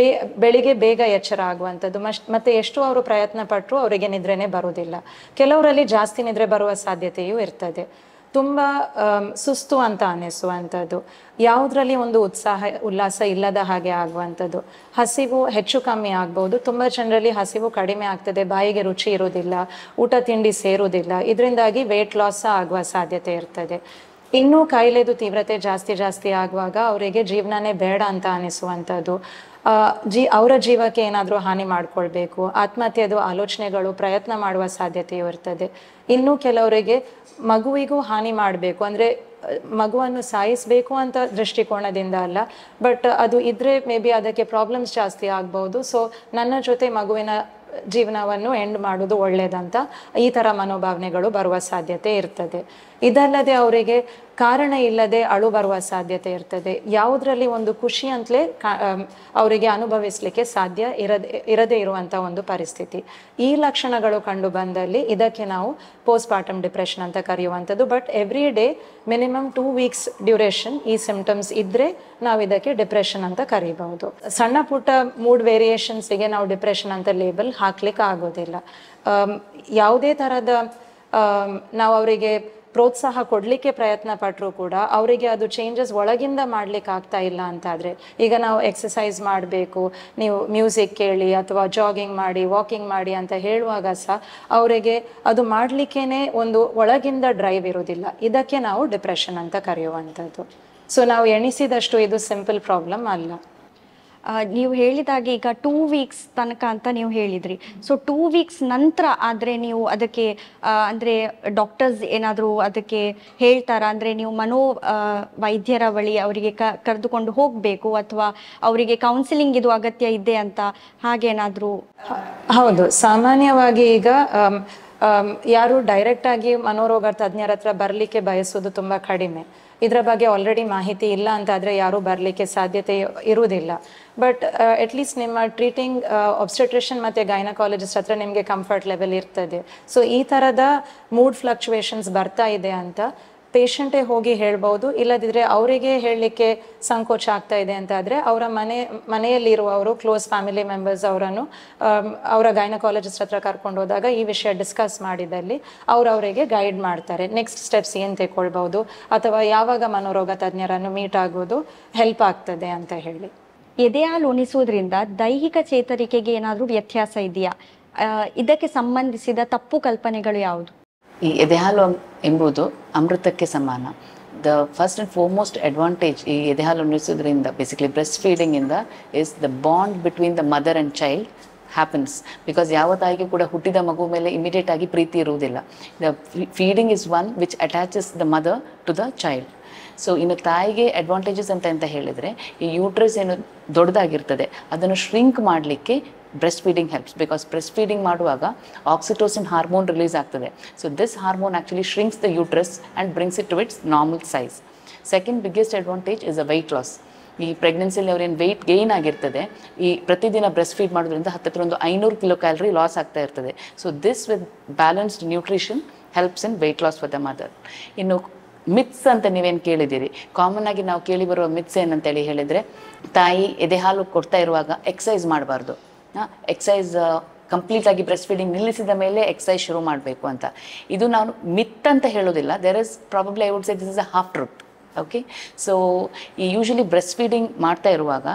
Speaker 3: ಬೆಳಿಗ್ಗೆ ಬೇಗ ಎಚ್ಚರ ಆಗುವಂಥದ್ದು. ಮತ್ತು ಎಷ್ಟು ಅವರು ಪ್ರಯತ್ನ ಪಟ್ಟರು ಅವರಿಗೆ ನಿದ್ರೆನೇ ಬರುವುದಿಲ್ಲ. ಕೆಲವರಲ್ಲಿ ಜಾಸ್ತಿ ನಿದ್ರೆ ಬರುವ ಸಾಧ್ಯತೆಯೂ ಇರ್ತದೆ. ತುಂಬ ಸುಸ್ತು ಅಂತ ಅನ್ನಿಸುವಂಥದ್ದು, ಯಾವುದರಲ್ಲಿ ಒಂದು ಉಲ್ಲಾಸ ಇಲ್ಲದ ಹಾಗೆ ಆಗುವಂಥದ್ದು. ಹಸಿವು ಹೆಚ್ಚು ಕಮ್ಮಿ ಆಗ್ಬೋದು. ತುಂಬ ಜನರಲ್ಲಿ ಹಸಿವು ಕಡಿಮೆ ಆಗ್ತದೆ, ಬಾಯಿಗೆ ರುಚಿ ಇರೋದಿಲ್ಲ, ಊಟ ತಿಂಡಿ ಸೇರುವುದಿಲ್ಲ. ಇದರಿಂದಾಗಿ ವೆಯ್ಟ್ ಲಾಸ್ ಆಗುವ ಸಾಧ್ಯತೆ ಇರ್ತದೆ. ಇನ್ನೂ ಕಾಯಿಲೆದು ತೀವ್ರತೆ ಜಾಸ್ತಿ ಆಗುವಾಗ ಅವರಿಗೆ ಜೀವನನೇ ಬೇಡ ಅಂತ ಅನ್ನಿಸುವಂಥದ್ದು. ಅವರ ಜೀವಕ್ಕೆ ಏನಾದರೂ ಹಾನಿ ಮಾಡಿಕೊಳ್ಬೇಕು, ಆತ್ಮಹತ್ಯೆದು ಆಲೋಚನೆಗಳು, ಪ್ರಯತ್ನ ಮಾಡುವ ಸಾಧ್ಯತೆಯೂ ಇರ್ತದೆ. ಇನ್ನು ಕೆಲವರಿಗೆ ಮಗುವಿಗೂ ಹಾನಿ ಮಾಡಬೇಕು ಅಂದರೆ ಮಗುವನ್ನು ಸಾಯಿಸಬೇಕು ಅಂತ ದೃಷ್ಟಿಕೋನದಿಂದ ಅಲ್ಲ, ಬಟ್ ಅದು ಇದ್ರೆ ಮೇ ಬಿ ಅದಕ್ಕೆ ಪ್ರಾಬ್ಲಮ್ಸ್ ಜಾಸ್ತಿ ಆಗ್ಬೋದು. ಸೊ ನನ್ನ ಜೊತೆ ಮಗುವಿನ ಜೀವನವನ್ನು ಎಂಡ್ ಮಾಡೋದು ಒಳ್ಳೆಯದಂತ ಈ ಥರ ಮನೋಭಾವನೆಗಳು ಬರುವ ಸಾಧ್ಯತೆ ಇರ್ತದೆ. ಇದಲ್ಲದೆ ಅವರಿಗೆ ಕಾರಣ ಇಲ್ಲದೆ ಅಳು ಬರುವ ಸಾಧ್ಯತೆ ಇರ್ತದೆ. ಯಾವುದರಲ್ಲಿ ಒಂದು ಖುಷಿ ಅಂತಲೇ ಅವರಿಗೆ ಅನುಭವಿಸಲಿಕ್ಕೆ ಸಾಧ್ಯ ಇರದೇ ಇರುವಂಥ ಒಂದು ಪರಿಸ್ಥಿತಿ. ಈ ಲಕ್ಷಣಗಳು ಕಂಡು ಬಂದಲ್ಲಿ ಇದಕ್ಕೆ ನಾವು ಪೋಸ್ಟ್ ಪಾರ್ಟಮ್ ಡಿಪ್ರೆಷನ್ ಅಂತ ಕರೆಯುವಂಥದ್ದು. But every day minimum 2 weeks duration ಈ ಸಿಂಪ್ಟಮ್ಸ್ ಇದ್ದರೆ ನಾವು ಇದಕ್ಕೆ ಡಿಪ್ರೆಷನ್ ಅಂತ ಕರೀಬಹುದು. ಸಣ್ಣ ಪುಟ್ಟ ಮೂಡ್ ವೇರಿಯೇಷನ್ಸಿಗೆ ನಾವು ಡಿಪ್ರೆಷನ್ ಅಂತ ಲೇಬಲ್ ಹಾಕ್ಲಿಕ್ಕೆ ಆಗೋದಿಲ್ಲ. ಯಾವುದೇ ಥರದ ನಾವು ಅವರಿಗೆ ಪ್ರೋತ್ಸಾಹ ಕೊಡಲಿಕ್ಕೆ ಪ್ರಯತ್ನ ಪಟ್ಟರೂ ಕೂಡ ಅವರಿಗೆ ಅದು ಚೇಂಜಸ್ ಒಳಗಿಂದ ಮಾಡ್ಲಿಕ್ಕೆ ಆಗ್ತಾ ಇಲ್ಲ ಅಂತಾದರೆ, ಈಗ ನಾವು ಎಕ್ಸಸೈಸ್ ಮಾಡಬೇಕು, ನೀವು ಮ್ಯೂಸಿಕ್ ಕೇಳಿ ಅಥವಾ ಜಾಗಿಂಗ್ ಮಾಡಿ, ವಾಕಿಂಗ್ ಮಾಡಿ ಅಂತ ಹೇಳುವಾಗ ಸಹ ಅವರಿಗೆ ಅದು ಮಾಡಲಿಕ್ಕೇ ಒಂದು ಒಳಗಿಂದ ಡ್ರೈವ್ ಇರೋದಿಲ್ಲ. ಇದಕ್ಕೆ ನಾವು ಡಿಪ್ರೆಷನ್ ಅಂತ ಕರೆಯುವಂಥದ್ದು. ಸೊ ನಾವು ಎಣಿಸಿದಷ್ಟು ಇದು ಸಿಂಪಲ್ ಪ್ರಾಬ್ಲಮ್ ಅಲ್ಲ.
Speaker 1: ನೀವು ಹೇಳಿದಾಗೆ ಈಗ 2 ವೀಕ್ಸ್ ತನಕ ಅಂತ ನೀವು ಹೇಳಿದ್ರಿ. ಸೊ 2 ವೀಕ್ಸ್ ನಂತರ ಆದರೆ ನೀವು ಅದಕ್ಕೆ ಅಂದರೆ ಡಾಕ್ಟರ್ಸ್ ಏನಾದರೂ ಅದಕ್ಕೆ ಹೇಳ್ತಾರಾ? ಅಂದರೆ ನೀವು ವೈದ್ಯರ ಬಳಿ ಅವರಿಗೆ ಕರೆದುಕೊಂಡು ಹೋಗಬೇಕು ಅಥವಾ ಅವರಿಗೆ ಕೌನ್ಸಿಲಿಂಗ್ ಇದು ಅಗತ್ಯ ಇದೆ ಅಂತ ಹಾಗೇನಾದರೂ?
Speaker 3: ಹೌದು, ಸಾಮಾನ್ಯವಾಗಿ ಈಗ ಯಾರು ಡೈರೆಕ್ಟಾಗಿ ಮನೋರೋಗ ತಜ್ಞರ ಹತ್ರ ಬರಲಿಕ್ಕೆ ಬಯಸೋದು ತುಂಬ ಕಡಿಮೆ. ಇದರ ಬಗ್ಗೆ ಆಲ್ರೆಡಿ ಮಾಹಿತಿ ಇಲ್ಲ ಅಂತಾದರೆ ಯಾರೂ ಬರಲಿಕ್ಕೆ ಸಾಧ್ಯತೆ ಇರುವುದಿಲ್ಲ. ಬಟ್ ಅಟ್ಲೀಸ್ಟ್ ನಿಮ್ಮ ಟ್ರೀಟಿಂಗ್ ಒಬ್ಸ್ಟೆಟ್ರಿಷನ್ ಮತ್ತು ಗೈನಕಾಲಜಿಸ್ಟ್ ಹತ್ರ ನಿಮಗೆ ಕಂಫರ್ಟ್ ಲೆವೆಲ್ ಇರ್ತದೆ. ಸೊ ಈ ಥರದ ಮೂಡ್ ಫ್ಲಕ್ಚುಯೇಷನ್ಸ್ ಬರ್ತಾ ಇದೆ ಅಂತ ಪೇಷಂಟೇ ಹೋಗಿ ಹೇಳ್ಬೋದು. ಇಲ್ಲದಿದ್ದರೆ ಅವರಿಗೆ ಹೇಳಲಿಕ್ಕೆ ಸಂಕೋಚ ಆಗ್ತಾ ಇದೆ ಅಂತಾದರೆ ಅವರ ಮನೆಯಲ್ಲಿರುವವರು ಕ್ಲೋಸ್ ಫ್ಯಾಮಿಲಿ ಮೆಂಬರ್ಸ್ ಅವರನ್ನು ಅವರ ಗೈನಕಾಲಜಿಸ್ಟ್ ಹತ್ರ ಕರ್ಕೊಂಡು ಹೋದಾಗ ಈ ವಿಷಯ ಡಿಸ್ಕಸ್ ಮಾಡಿದಲ್ಲಿ ಅವರವರಿಗೆ ಗೈಡ್ ಮಾಡ್ತಾರೆ. ನೆಕ್ಸ್ಟ್ ಸ್ಟೆಪ್ಸ್ ಏನು ತಗೊಳ್ಬೋದು ಅಥವಾ ಯಾವಾಗ ಮನೋರೋಗ ತಜ್ಞರನ್ನು ಮೀಟ್ ಆಗೋದು ಹೆಲ್ಪ್ ಆಗ್ತದೆ ಅಂತ ಹೇಳಿ.
Speaker 1: ಎದೆಹಾಲು ಉಣಿಸುವುದರಿಂದ ದೈಹಿಕ ಚೇತರಿಕೆಗೆ ಏನಾದರೂ ವ್ಯತ್ಯಾಸ ಇದೆಯಾ? ಇದಕ್ಕೆ ಸಂಬಂಧಿಸಿದ ತಪ್ಪು ಕಲ್ಪನೆಗಳು ಯಾವುದು?
Speaker 2: ಈ ಎದೆಹಾಲು ಎಂಬುದು ಅಮೃತಕ್ಕೆ ಸಮಾನ. The first and foremost advantage ಈ ಎದೆಹಾಲು ಉಣಿಸೋದ್ರಿಂದ, ಬೇಸಿಕಲಿ ಬ್ರೆಸ್ಟ್ ಫೀಡಿಂಗಿಂದ, is the bond between the mother and child happens. Because ಯಾವ ತಾಯಿಗೆ ಕೂಡ ಹುಟ್ಟಿದ ಮಗು ಮೇಲೆ ಇಮಿಡಿಯೇಟ್ ಆಗಿ ಪ್ರೀತಿ ಇರುವುದಿಲ್ಲ. The feeding is one which attaches the mother to the child. So ಇನ್ನು ತಾಯಿಗೆ ಅಡ್ವಾಂಟೇಜಸ್ ಅಂತ ಹೇಳಿದರೆ, ಈ ಯೂಟ್ರಸ್ ಏನು ದೊಡ್ಡದಾಗಿರ್ತದೆ ಅದನ್ನು ಶ್ರಿಂಕ್ ಮಾಡಲಿಕ್ಕೆ breast feeding helps. Because breast feeding ಮಾಡುವಾಗ ಆಕ್ಸಿಟೋಸಿನ್ ಹಾರ್ಮೋನ್ ರಿಲೀಸ್ ಆಗ್ತದೆ. So this hormone actually shrinks the uterus and brings it to its normal size. Second biggest advantage is a weight loss. ಈ ಪ್ರೆಗ್ನೆನ್ಸಿಯಲ್ಲಿ ಅವ್ರೇನು weight gain ಆಗಿರ್ತದೆ, ಈ ಪ್ರತಿದಿನ breast feed ಮಾಡೋದ್ರಿಂದ ಹತ್ತಿರ ಒಂದು 500 ಕಿಲೋ ಕ್ಯಾಲರಿ ಲಾಸ್ ಆಗ್ತಾ ಇರ್ತದೆ. So this with balanced nutrition helps in weight loss for the mother. ಇನ್ನು ಮಿತ್ಸ್ ಅಂತ ನೀವೇನು ಕೇಳಿದ್ದೀರಿ, ಕಾಮನ್ ಆಗಿ ನಾವು ಕೇಳಿ ಬರುವ ಮಿತ್ಸ್ ಏನಂತೇಳಿ ಹೇಳಿದರೆ, ತಾಯಿ ಎದೆ ಹಾಲು ಕೊಡ್ತಾ ಇರುವಾಗ ಎಕ್ಸಸೈಸ್ ಮಾಡಬಾರ್ದು, ಎಕ್ಸಸೈಸ್ ಕಂಪ್ಲೀಟಾಗಿ ಬ್ರೆಸ್ಟ್ ಫೀಡಿಂಗ್ ನಿಲ್ಲಿಸಿದ ಮೇಲೆ ಎಕ್ಸಸೈಸ್ ಶುರು ಮಾಡಬೇಕು ಅಂತ. ಇದು ನಾನು ಮಿತ್ ಅಂತ ಹೇಳೋದಿಲ್ಲ, there is probably I would say this is a half truth. Okay, so ಈ ಯೂಶಲಿ ಬ್ರೆಸ್ಟ್ ಫೀಡಿಂಗ್ ಮಾಡ್ತಾ ಇರುವಾಗ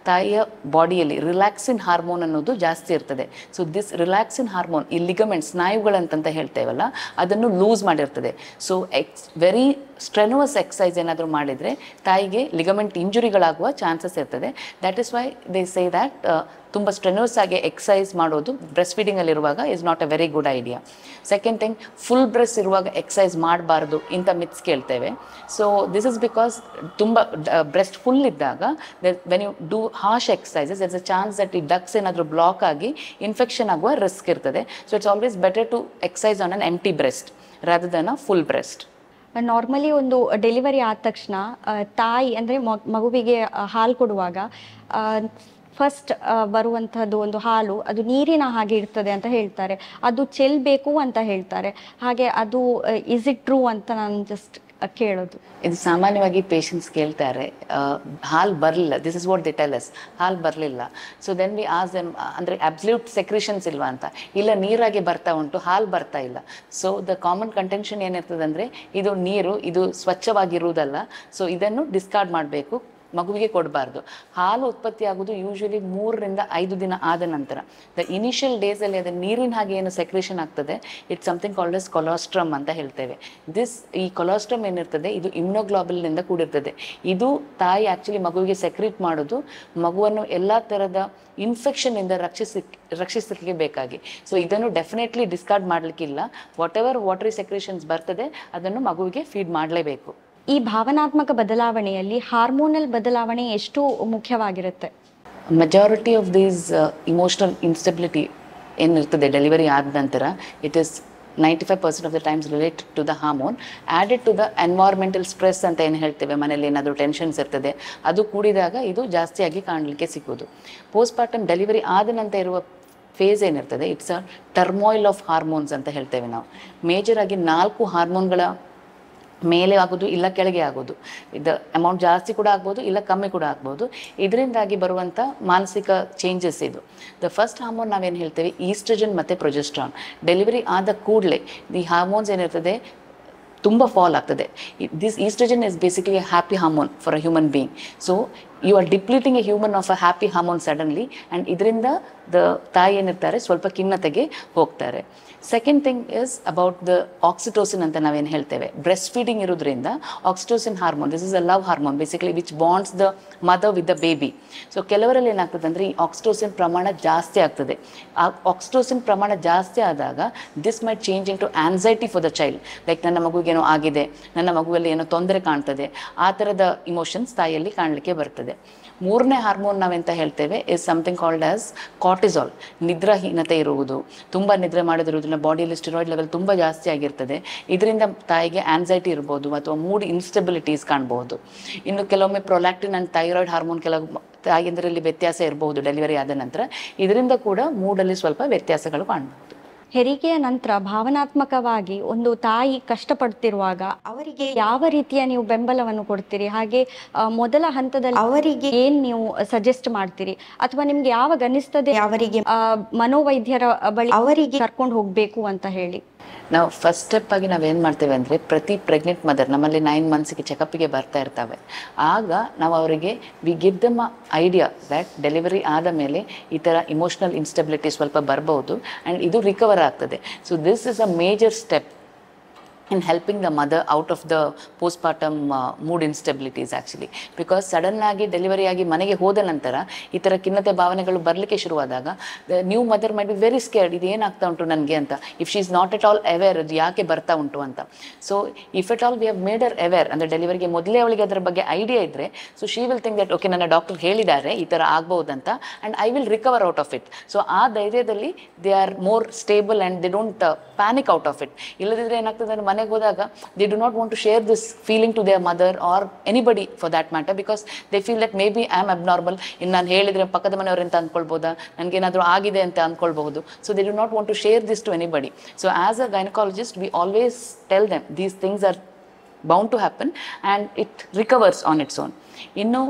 Speaker 2: ತಾಯಿಯ ಬಾಡಿಯಲ್ಲಿ ರಿಲ್ಯಾಕ್ಸಿನ್ ಹಾರ್ಮೋನ್ ಅನ್ನೋದು ಜಾಸ್ತಿ ಇರ್ತದೆ. ಸೊ ದಿಸ್ ರಿಲ್ಯಾಕ್ಸಿನ್ ಹಾರ್ಮೋನ್ ಈ ಲಿಗಮೆಂಟ್ ಸ್ನಾಯುಗಳಂತ ಹೇಳ್ತೇವಲ್ಲ, ಅದನ್ನು ಲೂಸ್ ಮಾಡಿರ್ತದೆ. ಸೊ ವೆರಿ ಸ್ಟ್ರೆನುವಸ್ ಎಕ್ಸಸೈಸ್ ಏನಾದರೂ ಮಾಡಿದರೆ ತಾಯಿಗೆ ಲಿಗಮೆಂಟ್ ಇಂಜುರಿಗಳಾಗುವ ಚಾನ್ಸಸ್ ಇರ್ತದೆ. That is why they say that ತುಂಬ ಸ್ಟ್ರೆನುವಸ್ ಆಗಿ ಎಕ್ಸಸೈಸ್ ಮಾಡೋದು ಬ್ರೆಸ್ಟ್ ಫೀಡಿಂಗಲ್ಲಿರುವಾಗ is not a very good idea. Second thing, full breast ಇರುವಾಗ ಎಕ್ಸಸೈಸ್ ಮಾಡಬಾರ್ದು ಇಂಥ ಮಿತ್ಸ್ ಕೇಳ್ತೇವೆ. ಸೊ ದಿಸ್ ಇಸ್ ಬಿಕಾಸ್ ತುಂಬ ಬ್ರೆಸ್ಟ್ ಫುಲ್ ಇದ್ದಾಗ when you do harsh exercises it's a chance that ಈ ಡಕ್ಸ್ ಏನಾದರೂ ಬ್ಲಾಕ್ ಆಗಿ ಇನ್ಫೆಕ್ಷನ್ ಆಗುವ ರಿಸ್ಕ್ ಇರ್ತದೆ. So it's always better to exercise on an empty breast rather than a full breast.
Speaker 1: Normally ಒಂದು delivery ಆದ ತಕ್ಷಣ ತಾಯಿ ಅಂದರೆ ಮಗುವಿಗೆ ಹಾಲು ಕೊಡುವಾಗ ಫಸ್ಟ್ ಬರುವಂಥದ್ದು ಒಂದು ಹಾಲು ಅದು ನೀರಿನ ಹಾಗೆ ಇರ್ತದೆ ಅಂತ ಹೇಳ್ತಾರೆ, ಅದು ಚೆಲ್ಲಬೇಕು ಅಂತ ಹೇಳ್ತಾರೆ. ಹಾಗೆ ಅದು ಇಸ್ ಇಟ್ ಟ್ರೂ ಅಂತ ನಾನು ಜಸ್ಟ್ ಕೇಳೋದು.
Speaker 2: ಇದು ಸಾಮಾನ್ಯವಾಗಿ ಪೇಷಂಟ್ಸ್ ಕೇಳ್ತಾರೆ, ಹಾಲು ಬರಲಿಲ್ಲ, this is what they tell us, ಹಾಲು ಬರಲಿಲ್ಲ. So then we ask them, ಅಂದರೆ ಅಬ್ಸಲ್ಯೂಟ್ ಸೆಕ್ರೇಷನ್ಸ್ ಇಲ್ವಾ ಅಂತ. ಇಲ್ಲ, ನೀರಾಗೆ ಬರ್ತಾ ಉಂಟು, ಹಾಲು ಬರ್ತಾ ಇಲ್ಲ. ಸೊ ದ ಕಾಮನ್ ಕಂಟೆನ್ಷನ್ ಏನಿರ್ತದೆ ಅಂದರೆ, ಇದು ನೀರು, ಇದು ಸ್ವಚ್ಛವಾಗಿರುವುದಲ್ಲ, ಸೊ ಇದನ್ನು ಡಿಸ್ಕಾರ್ಡ್ ಮಾಡಬೇಕು, ಮಗುವಿಗೆ ಕೊಡಬಾರ್ದು. ಹಾಲು ಉತ್ಪತ್ತಿ ಆಗೋದು ಯೂಶಲಿ 3 ರಿಂದ 5 ದಿನ ಆದ ನಂತರ. ದ ಇನಿಷಿಯಲ್ ಡೇಸಲ್ಲಿ ಅದು ನೀರಿನ ಹಾಗೆ ಏನು ಸೆಕ್ರೇಷನ್ ಆಗ್ತದೆ, ಇಟ್ಸ್ ಸಮಥಿಂಗ್ ಕಾಲ್ಡ್ ಎಸ್ ಕೊಲಾಸ್ಟ್ರಮ್ ಅಂತ ಹೇಳ್ತೇವೆ. ಈ ಕೊಲಾಸ್ಟ್ರಮ್ ಏನಿರ್ತದೆ, ಇದು ಇಮ್ಯುನೋಗ್ಲೋಬುಲಿನಿಂದ ಕೂಡಿರ್ತದೆ. ಇದು ತಾಯಿ ಆ್ಯಕ್ಚುಲಿ ಮಗುವಿಗೆ ಸೆಕ್ರೇಟ್ ಮಾಡೋದು ಮಗುವನ್ನು ಎಲ್ಲ ಥರದ ಇನ್ಫೆಕ್ಷನ್ನಿಂದ ರಕ್ಷಿಸಲಿಕ್ಕೆ ಬೇಕಾಗಿ. ಸೊ ಇದನ್ನು ಡೆಫಿನೆಟ್ಲಿ ಡಿಸ್ಕಾರ್ಡ್ ಮಾಡಲಿಕ್ಕಿಲ್ಲ. ವಾಟ್ ಎವರ್ ವಾಟರಿ ಸೆಕ್ರೇಷನ್ಸ್ ಬರ್ತದೆ ಅದನ್ನು ಮಗುವಿಗೆ ಫೀಡ್ ಮಾಡಲೇಬೇಕು.
Speaker 1: ಈ ಭಾವನಾತ್ಮಕ ಬದಲಾವಣೆಯಲ್ಲಿ ಹಾರ್ಮೋನಲ್ ಬದಲಾವಣೆ ಎಷ್ಟು ಮುಖ್ಯವಾಗಿರುತ್ತೆ?
Speaker 2: Majority of these emotional instability ಏನಿರ್ತದೆ ಡೆಲಿವರಿ ಆದ ನಂತರ, it is 95% of the times related to the hormone added to the environmental stress ಅಂತ ಏನು ಹೇಳ್ತೇವೆ. ಮನೇಲಿ ಏನಾದರೂ ಟೆನ್ಷನ್ಸ್ ಇರ್ತದೆ, ಅದು ಕೂಡಿದಾಗ ಇದು ಜಾಸ್ತಿಯಾಗಿ ಕಾಣಲಿಕ್ಕೆ ಸಿಗೋದು. ಪೋಸ್ಟ್ಪಾರ್ಟಮ್ ಡೆಲಿವರಿ ಆದ ನಂತರ ಇರುವ ಫೇಸ್ ಏನಿರ್ತದೆ, it's a turmoil of hormones ಅಂತ ಹೇಳ್ತೇವೆ ನಾವು. ಮೇಜರಾಗಿ 4 ಹಾರ್ಮೋನ್ಗಳ ಮೇಲೆ ಆಗೋದು, ಇಲ್ಲ ಕೆಳಗೆ ಆಗೋದು. ಇದು ಅಮೌಂಟ್ ಜಾಸ್ತಿ ಕೂಡ ಆಗ್ಬೋದು, ಇಲ್ಲ ಕಮ್ಮಿ ಕೂಡ ಆಗ್ಬೋದು. ಇದರಿಂದಾಗಿ ಬರುವಂಥ ಮಾನಸಿಕ ಚೇಂಜಸ್ ಇದು. ದ ಫಸ್ಟ್ ಹಾರ್ಮೋನ್ ನಾವೇನು ಹೇಳ್ತೇವೆ, ಈಸ್ಟ್ರೋಜನ್ ಮತ್ತು ಪ್ರೊಜೆಸ್ಟ್ರಾನ್. ಡೆಲಿವರಿ ಆದ ಕೂಡಲೇ ಈ ಹಾರ್ಮೋನ್ಸ್ ಏನಿರ್ತದೆ ತುಂಬ ಫಾಲ್ ಆಗ್ತದೆ. This oestrogen is basically a happy hormone for a human being. So you are depleting a human of a happy hormone suddenly, and ಇದರಿಂದ ತಾಯಿ ಏನಿರ್ತಾರೆ ಸ್ವಲ್ಪ ಖಿನ್ನತೆಗೆ ಹೋಗ್ತಾರೆ. Second thing is about the oxytocin ಅಂತ ನಾವೇನು ಹೇಳ್ತೇವೆ. ಬ್ರೆಸ್ಟ್ ಫೀಡಿಂಗ್ ಇರೋದ್ರಿಂದ oxytocin hormone, this is a love hormone basically which bonds the mother with the baby. So ಕೆಲವರಲ್ಲಿ ಏನಾಗ್ತದೆ ಅಂದರೆ ಈ ಆಕ್ಸಿಟೋಸಿನ್ ಪ್ರಮಾಣ ಜಾಸ್ತಿ ಆಗ್ತದೆ. ಆ ಆಕ್ಸಿಟೋಸಿನ್ ಪ್ರಮಾಣ ಜಾಸ್ತಿ ಆದಾಗ this might change in to anxiety for the child. Like ನನ್ನ ಮಗುಗೇನೋ ಆಗಿದೆ, ನನ್ನ ಮಗುವಲ್ಲಿ ಏನೋ ತೊಂದರೆ ಕಾಣ್ತದೆ, ಆ ಥರದ ಇಮೋಷನ್ಸ್ ತಾಯಿಯಲ್ಲಿ ಕಾಣಲಿಕ್ಕೆ ಬರ್ತದೆ. 3ನೇ ಹಾರ್ಮೋನ್ ನಾವೆಂತ ಹೇಳ್ತೇವೆ is something called as cortisol. ನಿದ್ರಾಹೀನತೆ ಇರುವುದು, ತುಂಬ ನಿದ್ರೆ ಮಾಡೋದಿರುವುದನ್ನ, ಬಾಡಿಯಲ್ಲಿ ಸ್ಟಿರಾಯ್ಡ್ ಲೆವೆಲ್ ತುಂಬ ಜಾಸ್ತಿ ಆಗಿರ್ತದೆ. ಇದರಿಂದ ತಾಯಿಗೆ ಆನ್ಸೈಟಿ ಇರ್ಬೋದು ಅಥವಾ ಮೂಡ್ ಇನ್ಸ್ಟೆಬಿಲಿಟೀಸ್ ಕಾಣ್ಬೋದು. ಇನ್ನು ಕೆಲವೊಮ್ಮೆ ಪ್ರೊಲ್ಯಾಕ್ಟಿನ್ ಆ್ಯಂಡ್ ಥೈರಾಯ್ಡ್ ಹಾರ್ಮೋನ್ ಕೆಲವು ತಾಯಿಯಂದರಲ್ಲಿ ವ್ಯತ್ಯಾಸ ಇರಬಹುದು ಡೆಲಿವರಿ ಆದ ನಂತರ. ಇದರಿಂದ ಕೂಡ ಮೂಡಲ್ಲಿ ಸ್ವಲ್ಪ ವ್ಯತ್ಯಾಸಗಳು ಕಾಣ್ಬೋದು.
Speaker 1: ಹೆರಿಗೆಯ ನಂತರ ಭಾವನಾತ್ಮಕವಾಗಿ ಒಂದು ತಾಯಿ ಕಷ್ಟಪಡ್ತಿರುವಾಗ ಅವರಿಗೆ ಯಾವ ರೀತಿಯ ನೀವು ಬೆಂಬಲವನ್ನು ಕೊಡ್ತೀರಿ? ಹಾಗೆ ಮೊದಲ ಹಂತದಲ್ಲಿ ಅವರಿಗೆ ಏನ್ ನೀವು ಸಜೆಸ್ಟ್ ಮಾಡ್ತೀರಿ? ಅಥವಾ ನಿಮ್ಗೆ ಯಾವಾಗ ಅನಿಸ್ತದೆ ಅವರಿಗೆ ಮನೋವೈದ್ಯರ ಬಳಿ ಅವರಿಗೆ ಕರ್ಕೊಂಡು ಹೋಗ್ಬೇಕು ಅಂತ ಹೇಳಿ?
Speaker 2: ನಾವು ಫಸ್ಟ್ ಸ್ಟೆಪ್ ಆಗಿ ನಾವೇನು ಮಾಡ್ತೇವೆ ಅಂದರೆ, ಪ್ರತಿ ಪ್ರೆಗ್ನೆಂಟ್ ಮದರ್ ನಮ್ಮಲ್ಲಿ 9 ಮಂತ್ಸ್ಗೆ ಚೆಕಪ್ಗೆ ಬರ್ತಾ ಇರ್ತವೆ. ಆಗ ನಾವು ಅವರಿಗೆ we give them a idea that delivery ಆದ ಮೇಲೆ ಈ ಥರ ಇಮೋಷ್ನಲ್ ಇನ್ಸ್ಟೆಬಿಲಿಟಿ ಸ್ವಲ್ಪ ಬರ್ಬೋದು ಆ್ಯಂಡ್ ಇದು ರಿಕವರ್ ಆಗ್ತದೆ. So this is a major step in helping the mother out of the postpartum mood instabilities actually. Because sudden ಆಗಿ ಡೆಲಿವರಿ ಆಗಿ ಮನೆಗೆ ಹೋದ ನಂತರ ಈ ಥರ ಖಿನ್ನತೆ ಭಾವನೆಗಳು ಬರಲಿಕ್ಕೆ ಶುರುವಾದಾಗ the new mother might be very scared, ಇದು ಏನಾಗ್ತಾ ಉಂಟು ನನಗೆ ಅಂತ. If she is not at all aware ಅದು ಯಾಕೆ ಬರ್ತಾ ಉಂಟು ಅಂತ. So if at all we have made her aware, ಅಂದರೆ ಡೆಲಿವರಿಗೆ ಮೊದಲೇ ಅವಳಿಗೆ ಅದರ ಬಗ್ಗೆ ಐಡಿಯಾ ಇದ್ದರೆ, so she will think that okay ನನ್ನ ಡಾಕ್ಟರ್ ಹೇಳಿದ್ದಾರೆ ಈ ಥರ ಆಗ್ಬೋದಂತ and I will recover out of it. So ಆ ಧೈರ್ಯದಲ್ಲಿ they are more stable and they don't panic out of it. ಇಲ್ಲದಿದ್ದರೆ ಏನಾಗ್ತದೆ ಅಂದರೆ ಮನೆಗೆ ಹೋದಾಗ they do not want to share this feeling to their mother or anybody for that matter, because they feel that maybe I am abnormal, ಇನ್ನು ನಾನು ಹೇಳಿದರೆ ಪಕ್ಕದ ಮನೆಯವರಂತ ಅಂದ್ಕೊಳ್ಬೋದಾ, ನನಗೇನಾದರೂ ಆಗಿದೆ ಅಂತ ಅಂದ್ಕೊಳ್ಬಹುದು. So they do not want to share this to anybody. So as a gynaecologist we always tell them these things are bound to happen and it recovers on its own. ಇನ್ನು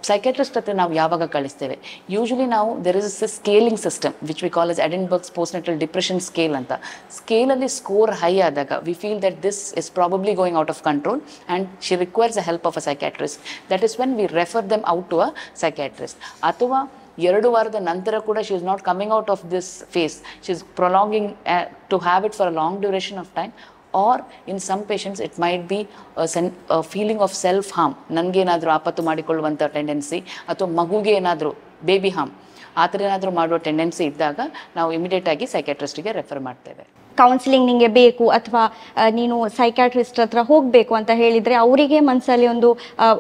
Speaker 2: ಸೈಕ್ಯಾಟ್ರಿಸ್ಟ್ ಹತ್ರ ನಾವು ಯಾವಾಗ ಕಳಿಸ್ತೇವೆ, usually ನಾವು there is a scaling system which we call as Edinburgh's postnatal depression scale ಅಂತ. ಸ್ಕೇಲಲ್ಲಿ score high ಆದಾಗ we feel that this is probably going out of control and she requires the help of a psychiatrist. That is when we refer them out to a psychiatrist. ಅಥವಾ 2 ವಾರದ ನಂತರ ಕೂಡ she is not coming out of this face, she is prolonging to have it for a long duration of time, or in some patients it might be a feeling of self harm, ನನಗೇನಾದರೂ ಆಪತ್ತು ಮಾಡಿಕೊಳ್ಳುವಂಥ tendency ಅಥವಾ ಮಗುಗೆ ಏನಾದರೂ baby harm ಆ ಥರ ಏನಾದರೂ ಮಾಡುವ tendency ಇದ್ದಾಗ ನಾವು ಇಮಿಡಿಯೇಟಾಗಿ ಸೈಕ್ಯಾಟ್ರಿಸ್ಟಿಗೆ ರೆಫರ್ ಮಾಡ್ತೇವೆ.
Speaker 1: ಕೌನ್ಸಿಲಿಂಗ್ ನಿಮಗೆ ಬೇಕು ಅಥವಾ ನೀನು ಸೈಕ್ಯಾಟ್ರಿಸ್ಟ್ ಹತ್ರ ಹೋಗಬೇಕು ಅಂತ ಹೇಳಿದರೆ ಅವರಿಗೆ ಮನಸ್ಸಲ್ಲಿ